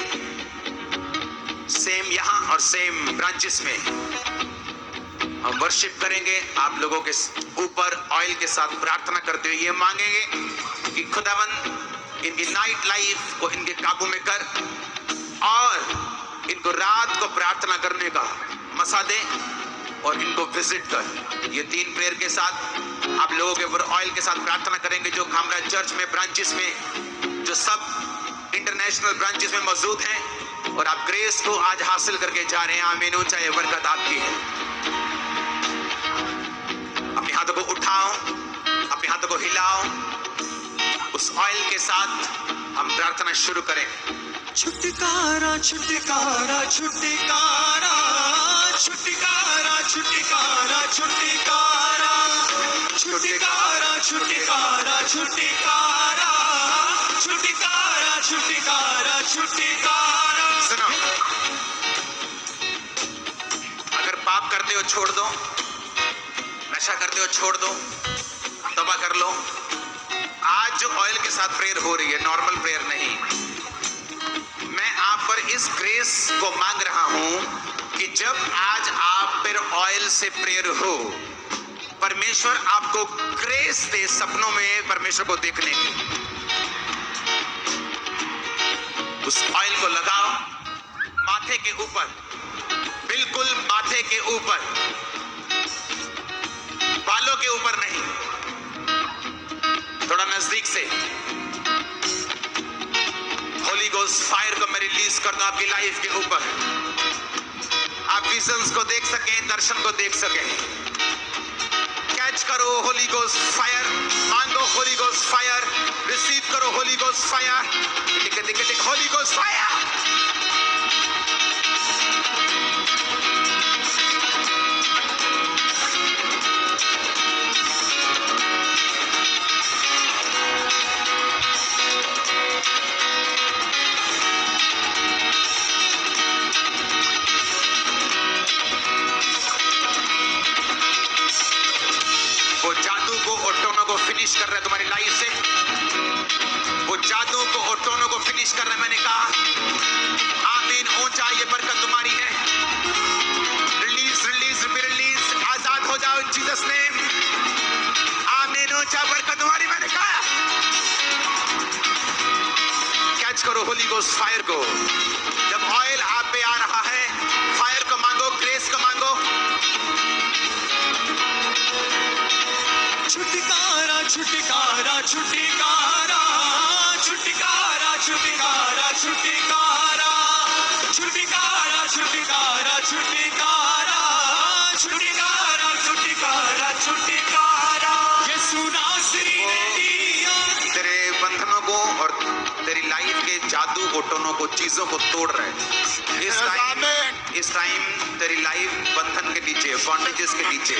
सेम यहां और सेम ब्रांचेस में हम वर्शिप करेंगे। आप लोगों के ऊपर ऑयल के साथ प्रार्थना करते हुए ये मांगेंगे कि खुदावंद इनकी नाइट लाइफ को इनके काबू में कर और इनको रात को प्रार्थना करने का मसा दे और इनको विजिट कर। ये 3 प्रेयर के साथ आप लोगों के ऊपर ऑयल के साथ प्रार्थना करेंगे, जो खामरा चर्च में ब्रांचेस में, जो सब इंटरनेशनल ब्रांचेस में मौजूद हैं, और आप ग्रेस को आज हासिल करके जा रहे हैं। आमीन। ऊंचा ये बरकत आपकी है। अपने हाथों को उठाओ, अपने हाथों को हिलाओ। उस ऑयल के साथ हम प्रार्थना शुरू करें। छुटकारा छुटकारा छुटकारा छुटकारा छुटकारा छुटकारा छुटकारा छुटकारा छुटकारा छुटकारा छुटकारा छुटकारा। सुनो, अगर पाप करते हो छोड़ दो, नशा करते हो छोड़ दो, तौबा कर लो। आज जो ऑयल के साथ प्रेयर हो रही है, नॉर्मल प्रेयर नहीं, मैं आप पर इस ग्रेस को मांग रहा हूं कि जब आज आप पर ऑयल से प्रेयर हो, परमेश्वर आपको ग्रेस दे सपनों में परमेश्वर को देखने की। उस ऑयल को लगाओ माथे के ऊपर, बिल्कुल माथे के ऊपर, बालों के ऊपर नहीं, थोड़ा नजदीक से। होली गोस्ट फायर को मैं रिलीज कर दूं आपकी लाइफ के ऊपर। आप विजन्स को देख सकें, दर्शन को देख सकें। कैच करो होली गोस्ट फायर, मांगो होली गोस्ट फायर, रिसीव करो होली गोस्ट फायर। टिक टिक टिक, होली गोस्ट फायर। फिनिश कर रहा है तुम्हारी लाइफ से, वो जादू को और टोनों को फिनिश कर रहा है। मैंने कहा आमीन। ऊंचा ये बरकत तुम्हारी है। रिलीज रिलीज रिलीज, आजाद हो जाओ इन जीसस नेम। आमीन। ऊंचा बरकत तुम्हारी, मैंने कहा। कैच करो होली गोस्ट फायर को। जब ऑयल आप पे आ रहा है, फायर को मांगो, ग्रेस को मांगो। छुटकारा छुटकारा छुटकारा छुटकारा छुटकारा छुटकारा छुटकारा छुटकारा छुटकारा छुटकारा छुटकारा छुटकारा। यीशु नासरी ने दिया। तेरे बंधनों को और तेरी लाइफ के जादू घोटनों को, चीजों को तोड़ रहे हैं। इस टाइम तेरी लाइफ बंधन के नीचे, बॉन्डेजेस के नीचे।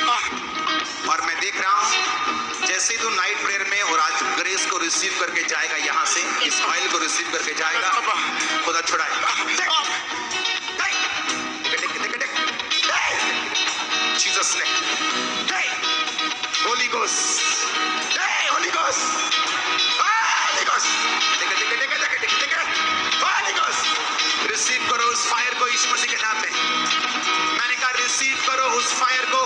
और मैं देख रहा हूं जैसे ही तू नाइट प्रेयर में और आज ग्रेस को रिसीव करके जाएगा, यहां से इस ऑयल को रिसीव करके जाएगा, खुदा छुड़ाएगा। जीसस ने Holi ghost, Holi ghost, Holi ghost, Holi ghost. Receive करो उस फायर को यीशु मसीह के नाम में। मैंने कहा रिसीव करो उस फायर को,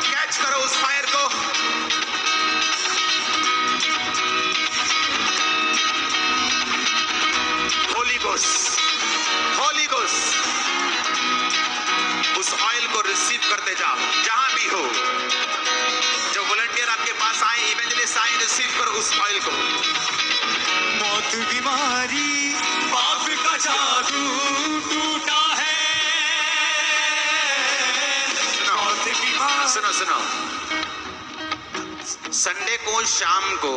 कैच करो उस फायर को। होली गोस्ट, होली गोस्ट, उस ऑयल को रिसीव करते जाओ जहां भी हो। जो वॉलंटियर आपके पास आए, इवेंजलिस्ट आए, रिसीव करो उस ऑयल को। मौत बीमारी पाप का जादू टूटा है। सुनो सुनो, संडे को शाम को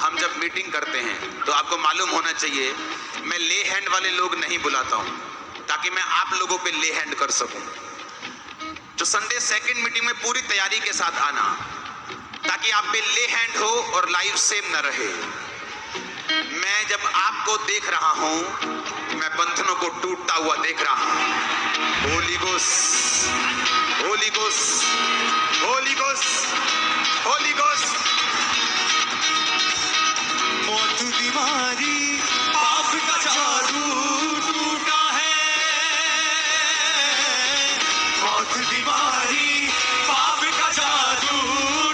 हम जब मीटिंग करते हैं तो आपको मालूम होना चाहिए मैं ले हैंड वाले लोग नहीं बुलाता हूं ताकि मैं आप लोगों पे ले हैंड कर सकूं। तो संडे सेकंड मीटिंग में पूरी तैयारी के साथ आना ताकि आप पे ले हैंड हो और लाइफ सेम न रहे। मैं जब आपको देख रहा हूं मैं बंधनों को टूटता हुआ देख रहा हूं। Holi ghost, Holi ghost, Holi ghost, Holi ghost. मौत बीमारी पाप का जादू टूटा है, मौत बीमारी पाप का जादू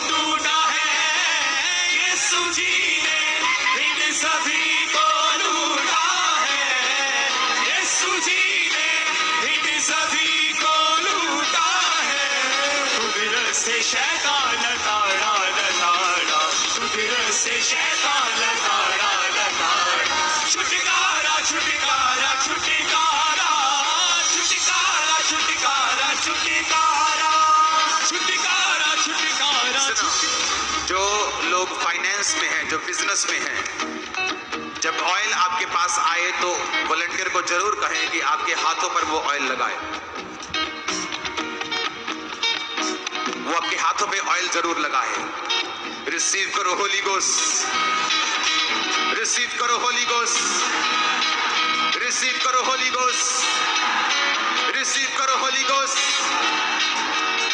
टूटा है। यीशु जी ने इन सभी को लूटा है, यीशु जी ने इन सभी को लूटा है। उधर से शैतान लताड़ा लताड़ा, उधर से शैतान लताड़ा लताड़ा। छुटकारा छुटकारा छुटकारा, छुटकारा छुटकारा छुटकारा, छुटकारा छुटकारा छुटकारा। जो लोग फाइनेंस में हैं, जो बिजनेस में हैं, जब ऑयल आपके पास आए तो वॉलंटियर को जरूर कहें कि आपके हाथों पर वो ऑयल लगाए। वो आपके हाथों पे ऑयल जरूर लगाए। रिसीव करो होली गोस्ट, रिसीव करो होली गोस्ट, रिसीव करो होली गोस्ट, रिसीव करो होली गोस्ट।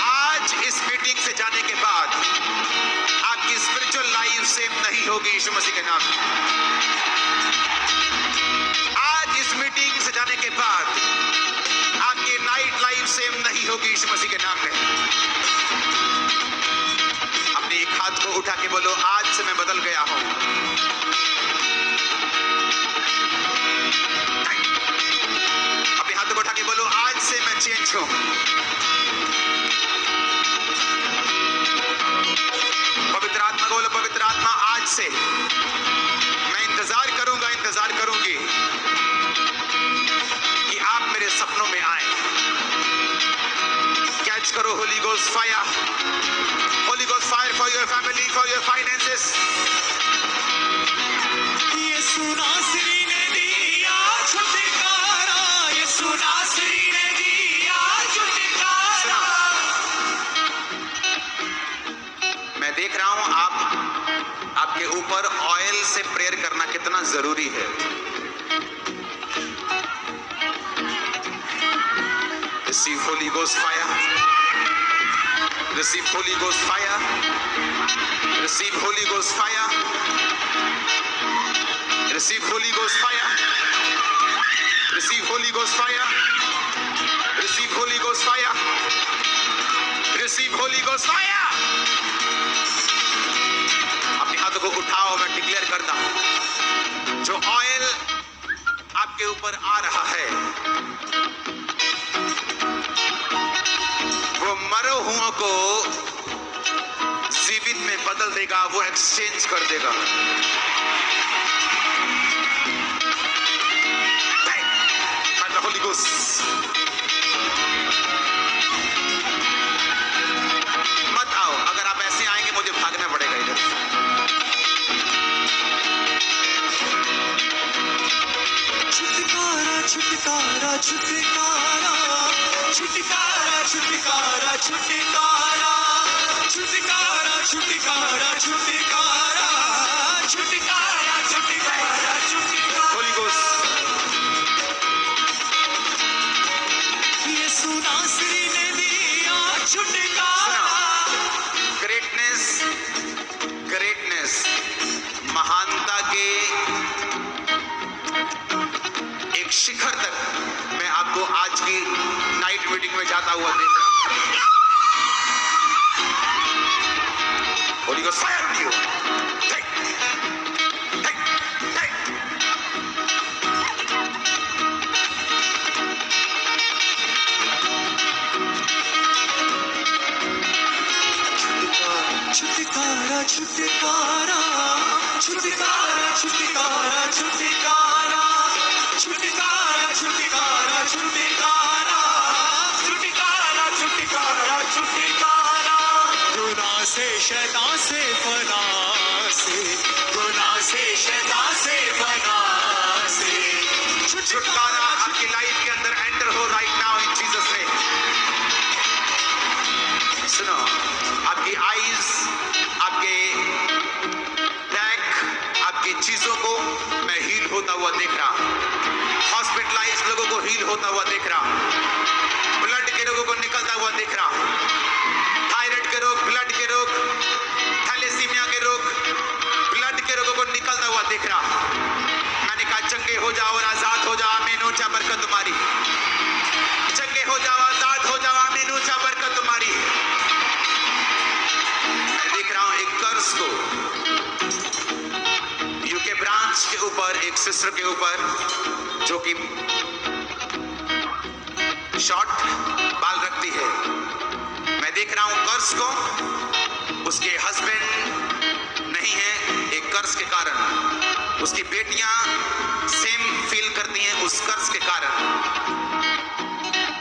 आज इस मीटिंग से जाने के बाद आपकी स्पिरिचुअल लाइफ सेम नहीं होगी यीशु मसीह के नाम में। आज इस मीटिंग से जाने के बाद आपकी नाइट लाइफ सेम नहीं होगी यीशु मसीह के नाम में। अपने एक हाथ को उठा के बोलो आज से मैं बदल गया हूं। अपने हाथों को उठा के बोलो आज से मैं चेंज हूं। पवित्र आत्मा को बोलो पवित्र आत्मा आज से मैं इंतजार करूंगा, इंतजार करूंगी कि आप मेरे सपनों में आए। कैच करो holy ghost fire, holy ghost fire for your family, for your finances. Yeshu नासरी ने दिया छुटकारा, यीशु नासरी ने दिया छुटकारा। मैं देख रहा हूं आपके ऊपर ऑयल से प्रेयर करना कितना जरूरी है। Receive Holi ghost fire, receive Holi ghost fire, receive Holi ghost fire, receive Holi ghost fire, receive Holi ghost fire, receive Holi ghost fire, receive Holi ghost fire. अपने हाथों को उठाओ, मैं डिक्लेयर करता हूं जो ऑयल आपके ऊपर आ रहा है वो मरो हुओं को जीवित में बदल देगा, वो एक्सचेंज कर देगा। होली गोस्ट मत आओ, अगर आप ऐसे आएंगे मुझे भागना पड़ेगा इधर। छुटकारा छुटकारा छुटकारा, छुटकारा छुटकारा छुटकारा, छुटकारा छुटकारा छुटकारा, छुटकारा छुटकारा छुटकारा। होली गोस्ट यीशु नासरी ने दिया छुटकारा। ग्रेटनेस, ग्रेटनेस महानता के एक शिखर तक मैं आपको आज की नाइट मीटिंग में जाता हुआ देख रहा हूं। Holi ghost fire on you. हुआ देख रहा हूं, हॉस्पिटलाइज लोगों को हील होता हुआ देख रहा हूं, ब्लड के रोगों को निकलता हुआ देख रहा हूं, थायराइड के रोग, ब्लड के रोग, थैलेसीमिया के रोग, ब्लड के रोगों को निकलता हुआ देख रहा हूं। मैंने कहा चंगे हो जाओ और आजाद हो जाओ, आमीन, ऊंचा बरकत तुम्हारी। चंगे हो जाओ, आजाद हो जाओ, आमीन, ऊंचा बरकत तुम्हारी। मैं देख रहा हूं एक कर्ज को यूके ब्रांच के ऊपर, एक सिस्टर के ऊपर जो कि शॉर्ट बाल रखती है। मैं देख रहा हूं कर्ज को, उसके हस्बैंड नहीं है एक कर्ज के कारण, उसकी बेटियां सेम फील करती हैं उस कर्ज के कारण,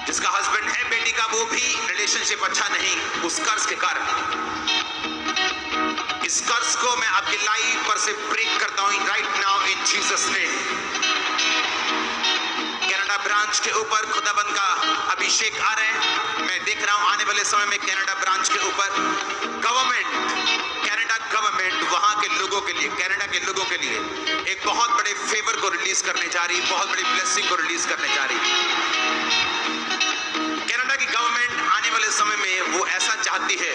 जिसका हस्बैंड है बेटी का वो भी रिलेशनशिप अच्छा नहीं उस कर्ज के कारण। इस कर्ज को मैं आपकी लाइफ पर से ब्रेक करता हूं right now in Jesus name. Canada branch के ऊपर खुदाबंद का अभिषेक आ रहा है। मैं देख रहा हूं आने वाले समय में कनाडा ब्रांच के ऊपर कनाडा गवर्नमेंट वहां के लोगों के लिए, कनाडा के लोगों के लिए एक बहुत बड़े फेवर को रिलीज करने जा रही, बहुत बड़ी ब्लेसिंग को रिलीज करने जा रही। कनाडा की गवर्नमेंट आने वाले समय में वो ऐसा चाहती है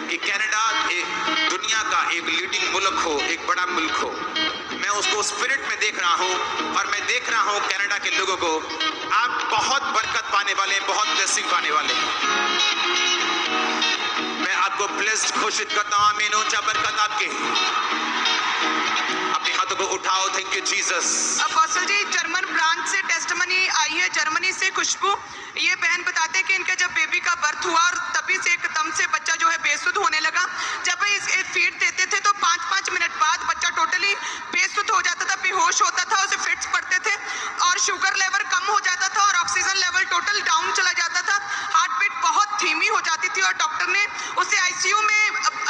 कि कनाडा एक दुनिया का एक लीडिंग मुल्क हो, एक बड़ा मुल्क हो। मैं उसको स्पिरिट में देख रहा हूं और मैं देख रहा हूं कनाडा के लोगों को आप बहुत बरकत पाने वाले, बहुत ब्लेसिंग पाने वाले। मैं आपको ब्लेस्ड घोषित करता हूं, आमीन, ऊंचा बरकत आपके। अपने हाथों को उठाओ, thank you Jesus. Apostle ji, German branch से टेस्टिमनी आई है, जर्मनी से खुशबू। ये बहन बताते हैं कि इनका जब बेबी का बर्थ हुआ और तभी से एकदम से बच्चा जो है बेसुध होने लगा। जब इसे फीड देते थे तो 5-5 मिनट बाद बच्चा टोटली बेसुध हो जाता था, बेहोश होता था, उसे फिट्स पड़ते थे और शुगर लेवल कम हो जाता था और ऑक्सीजन लेवल टोटल डाउन चला जाता था। हार्ट बीट बहुत धीमी हो जाती थी और डॉक्टर ने उसे आईसीयू में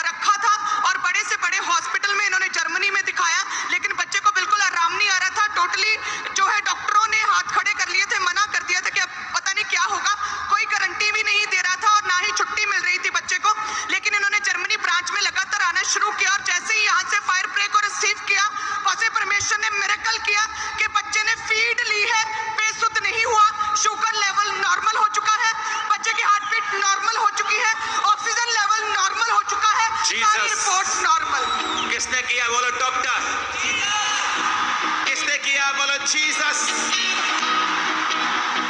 रखा था और बड़े से बड़े हॉस्पिटल में इन्होंने जर्मनी में दिखाया, लेकिन बच्चे को बिल्कुल आराम नहीं आ रहा था। टोटली जो है डॉक्टरों ने हाथ खड़े कर लिए थे, मना कर दिया था कि अब पता नहीं क्या होगा, कोई गारंटी भी नहीं दे रहा था और ना ही छुट्टी मिल रही थी बच्चे को। लेकिन इन्होंने जर्मनी ब्रांच में लगातार आना शुरू किया और जैसे ही यहाँ से फायर प्रे को रिसीव किया, वैसे परमेश्वर ने मिरेकल किया कि बच्चे ने फीड ली है, बेसुध नहीं हुआ, शुगर लेवल नॉर्मल हो चुका है, बच्चे की हार्ट बीट नॉर्मल हो चुकी है, ऑक्सीजन लेवल नॉर्मल हो चुका है, सारी रिपोर्ट नॉर्मल। किसने किया बोलो डॉक्टर, किसने किया बोलो जीसस।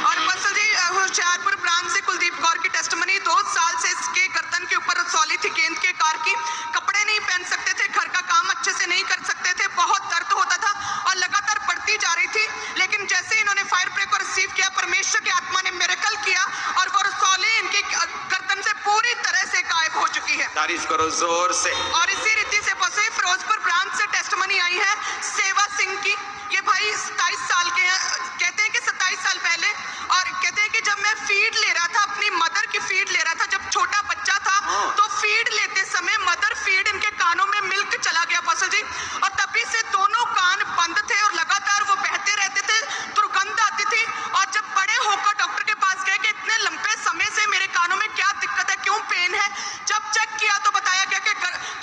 और बस जी होशियारपुर ब्रांच से कुलदीप कौर की टेस्टिमनी, 2 साल से इसके गर्दन के ऊपर रसौली थी गेंद के कार की, कपड़े नहीं पहन सकते थे, घर का काम अच्छे से नहीं कर सकते थे, बहुत दर्द होता था और लगातार बढ़ती जा रही थी। लेकिन जैसे इन्होंने फायर प्रे को रिसीव किया, परमेश्वर की आत्मा ने मिरेकल किया और वो रसौली इनकी गर्दन से पूरी तरह से गायब हो चुकी है। तारीफ करो जोर से। और इसी रीति से बसे फिरोजपुर ब्रांच से टेस्टिमनी आई है सेवा सिंह की। ये भाई 27 साल के हैं, कहते हैं कि 27 साल पहले, और कहते हैं कि जब मैं फीड ले रहा था, अपनी मदर की फीड ले रहा था, जब छोटा बच्चा था तो फीड लेते समय मदर फीड इनके कानों में मिल्क चला गया फसल जी, और तभी से दोनों कान बंद थे और लगातार वो बहते रहते थे, दुर्गंध आती थी। और जब बड़े होकर डॉक्टर के पास गए कि इतने लंबे समय से मेरे कानों में क्या दिक्कत है, क्यों पेन है, जब चेक किया तो बताया गया कि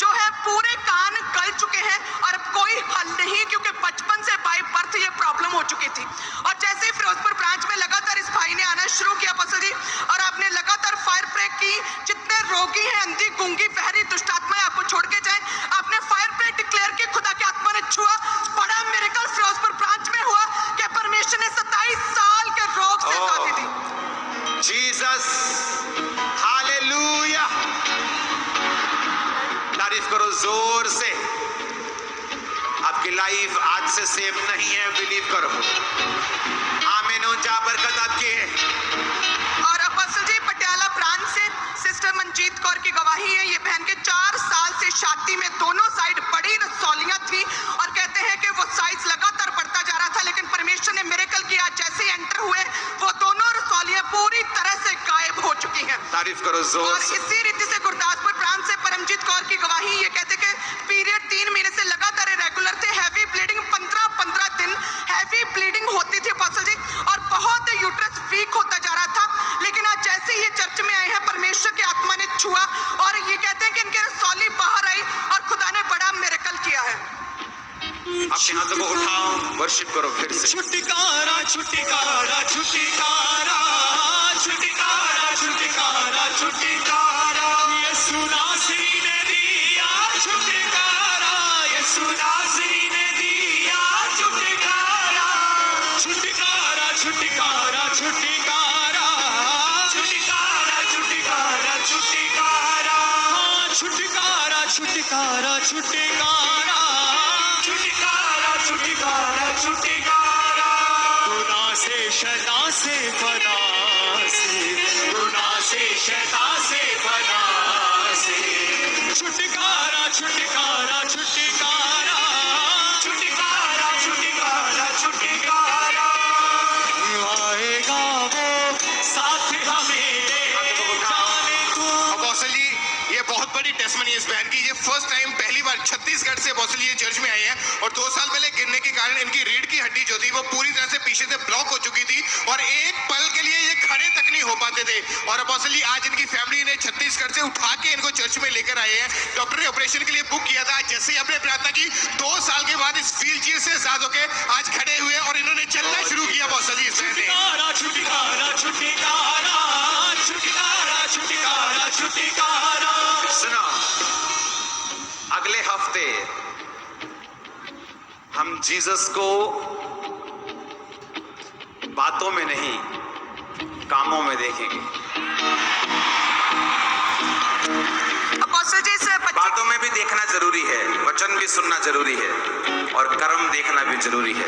जो है पूरे कान गल चुके हैं और अब कोई हल नहीं, क्योंकि बचपन से बाय बर्थ ये प्रॉब्लम हो चुकी थी। और जैसे ही फिरोजपुर ब्रांच में लगातार इस भाई ने आना शुरू किया फसल जी, और आपने लगातार फायर प्रे की, जितने रोगी हैं, अंधी, गूंगी, बहरी, दुष्टात्माएं आपको छोड़ के जाए, आपने फायर प्रे डिक्लेयर की, खुदा की आत्मा ने छुआ, बड़ा मिरेकल फिरोजपुर ब्रांच में हुआ कि परमेश्वर ने 27 साल के रोग से आजादी दी। Jesus, hallelujah. तारीफ करो जोर से। आपकी लाइफ आज से सेम नहीं है, बिलीव करो। आमीन, ऊंचा बरकत आपकी है। और अपोस्टल जी पटियाला ब्रांच से सिस्टर मनजीत कौर की गवाही है। ये बहन के 4 साल से छाती में दोनों साइड बड़ी रसौलियां थी और कहते हैं कि वो साइज लगातार बढ़ता जा रहा था, लेकिन परमेश्वर ने मिरेकल किया। जैसे ही एंटर हुए वो दोनों रसौलियां पूरी तरह से गायब हो चुकी हैं। तारीफ करो जोर और से। इसी रीति से गुरदासपुर ब्रांच से परमजीत कौर की गवाही, ये कहते कि पीरियड 3 महीने से लगातार रेगुलर थे, हैवी ब्लीडिंग 15-15 दिन हैवी ब्लीडिंग होती थी अपोस्टल जी, और बहुत यूट्रस वीक होता जा रहा था। लेकिन आज जैसे ये चर्च में आए हैं, परमेश्वर की आत्मा ने छुआ और ये कहते हैं कि इनके रसौली बाहर आई और खुदा ने बड़ा मिरेकल किया है। अपने हाथों को उठाओ, वर्शिप करो फिर से। छुटकारा छुटकारा छुटकारा छुटकारा छुटकारा छुटकारा यीशु नासरी ने दिया छुटकारा, यीशु नासरी ने दिया छुटकारा, छुटकारा छुटकारा छुटकारा छुटकारा छुटकारा छुटकारा छुटकारा छुटकारा छुटकारा छुटकारा छुटकारा छुटकारा गुनाह से शैतान से फना से, गुनाह से शैतान से फना से छुटकारा छुटकारा छुटकारा छुटकारा छुटकारा छुटकारा आएगा वो साथ हमें जाने तू। अपोस्टल जी, ये बहुत बड़ी टेस्टमनी है इस बहन की। ये फर्स्ट टाइम पहली बार छत्तीसगढ़ से अपोस्टल ये चर्च में आए हैं और 2 साल पहले गिरने के कारण इनकी रीढ़ की हड्डी जो थी वो पूरी तरह से पीछे से ब्लॉक हो चुकी थी और एक पल के लिए ये खड़े तक नहीं हो पाते थे। और अपोस्टल जी आज इनकी फैमिली ने छत्तीसगढ़ से उठा के इनको चर्च में लेकर आए हैं। डॉक्टर ने ऑपरेशन के लिए बुक किया था। जैसे ही आपने प्रार्थना की 2 साल के बाद इस व्हीलचेयर से आजाद होकर आज खड़े हुए और इन्होंने चलना शुरू किया। अपोस्टल जी इस बहन ने छुटकारा छुटकारा छुटकारा छुटकारा छुटकारा। सुनो, अगले हफ्ते हम जीसस को बातों में नहीं कामों में देखेंगे। अपोस्टल जी इस बच्चे बातों में भी देखना जरूरी है, वचन भी सुनना जरूरी है और कर्म देखना भी जरूरी है।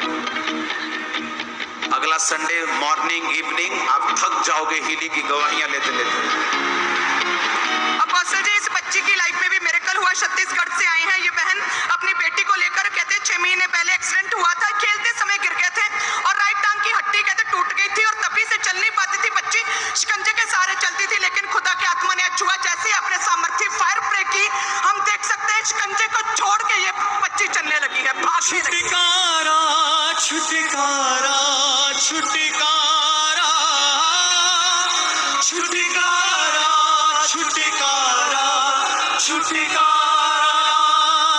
अगला संडे मॉर्निंग इवनिंग आप थक जाओगे हीलिंग की गवाहियां लेते लेते। अपोस्टल जी इस बच्ची की लाइफ में भी मिरेकल हुआ। छत्तीसगढ़ से आए हैं ये बहन अपनी बेटी को लेकर। कहते 6 महीने पहले एक्सीडेंट हुआ था, खेलते समय गिर गए थे और राइट टांग की हड्डी कहते टूट गई थी और तभी से चल नहीं पाती थी। बच्ची शिकंजे के सहारे चलती थी, लेकिन खुदा की आत्मा ने छुआ। जैसे ही आपने सामर्थ्य फायर प्रे की, हम देख सकते हैं शिकंजे को छोड़ के ये बच्ची चलने लगी है, भागने लगी है। छुटकारा छुटकारा छुटकारा छुटकारा छुटकारा छुटकारा।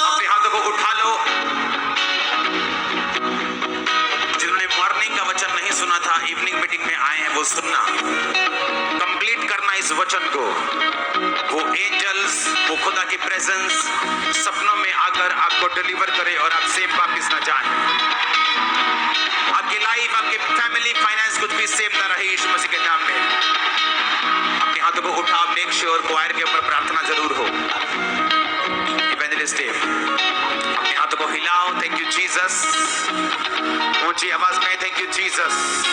अपने हाथों को उठा लो। जिन्होंने मॉर्निंग का वचन नहीं सुना था, इवनिंग मीटिंग में आए हैं, वो सुनना, कंप्लीट करना इस वचन को। वो एंजल्स, वो खुदा की प्रेजेंस सपनों में आकर आपको डिलीवर करे और आप सेम वापिस ना जाए। आपकी लाइफ, आपकी फैमिली, फाइनेंस कुछ भी सेम ना रहे यीशु मसीह के नाम में। अपने हाथों को उठा, मेक श्योर क्वायर के ऊपर प्रार्थना जरूर हो। इवेंजलिस्ट टीम अपने हाथों को हिलाओ। Thank you Jesus. ऊंची आवाज में थैंक यू जीसस।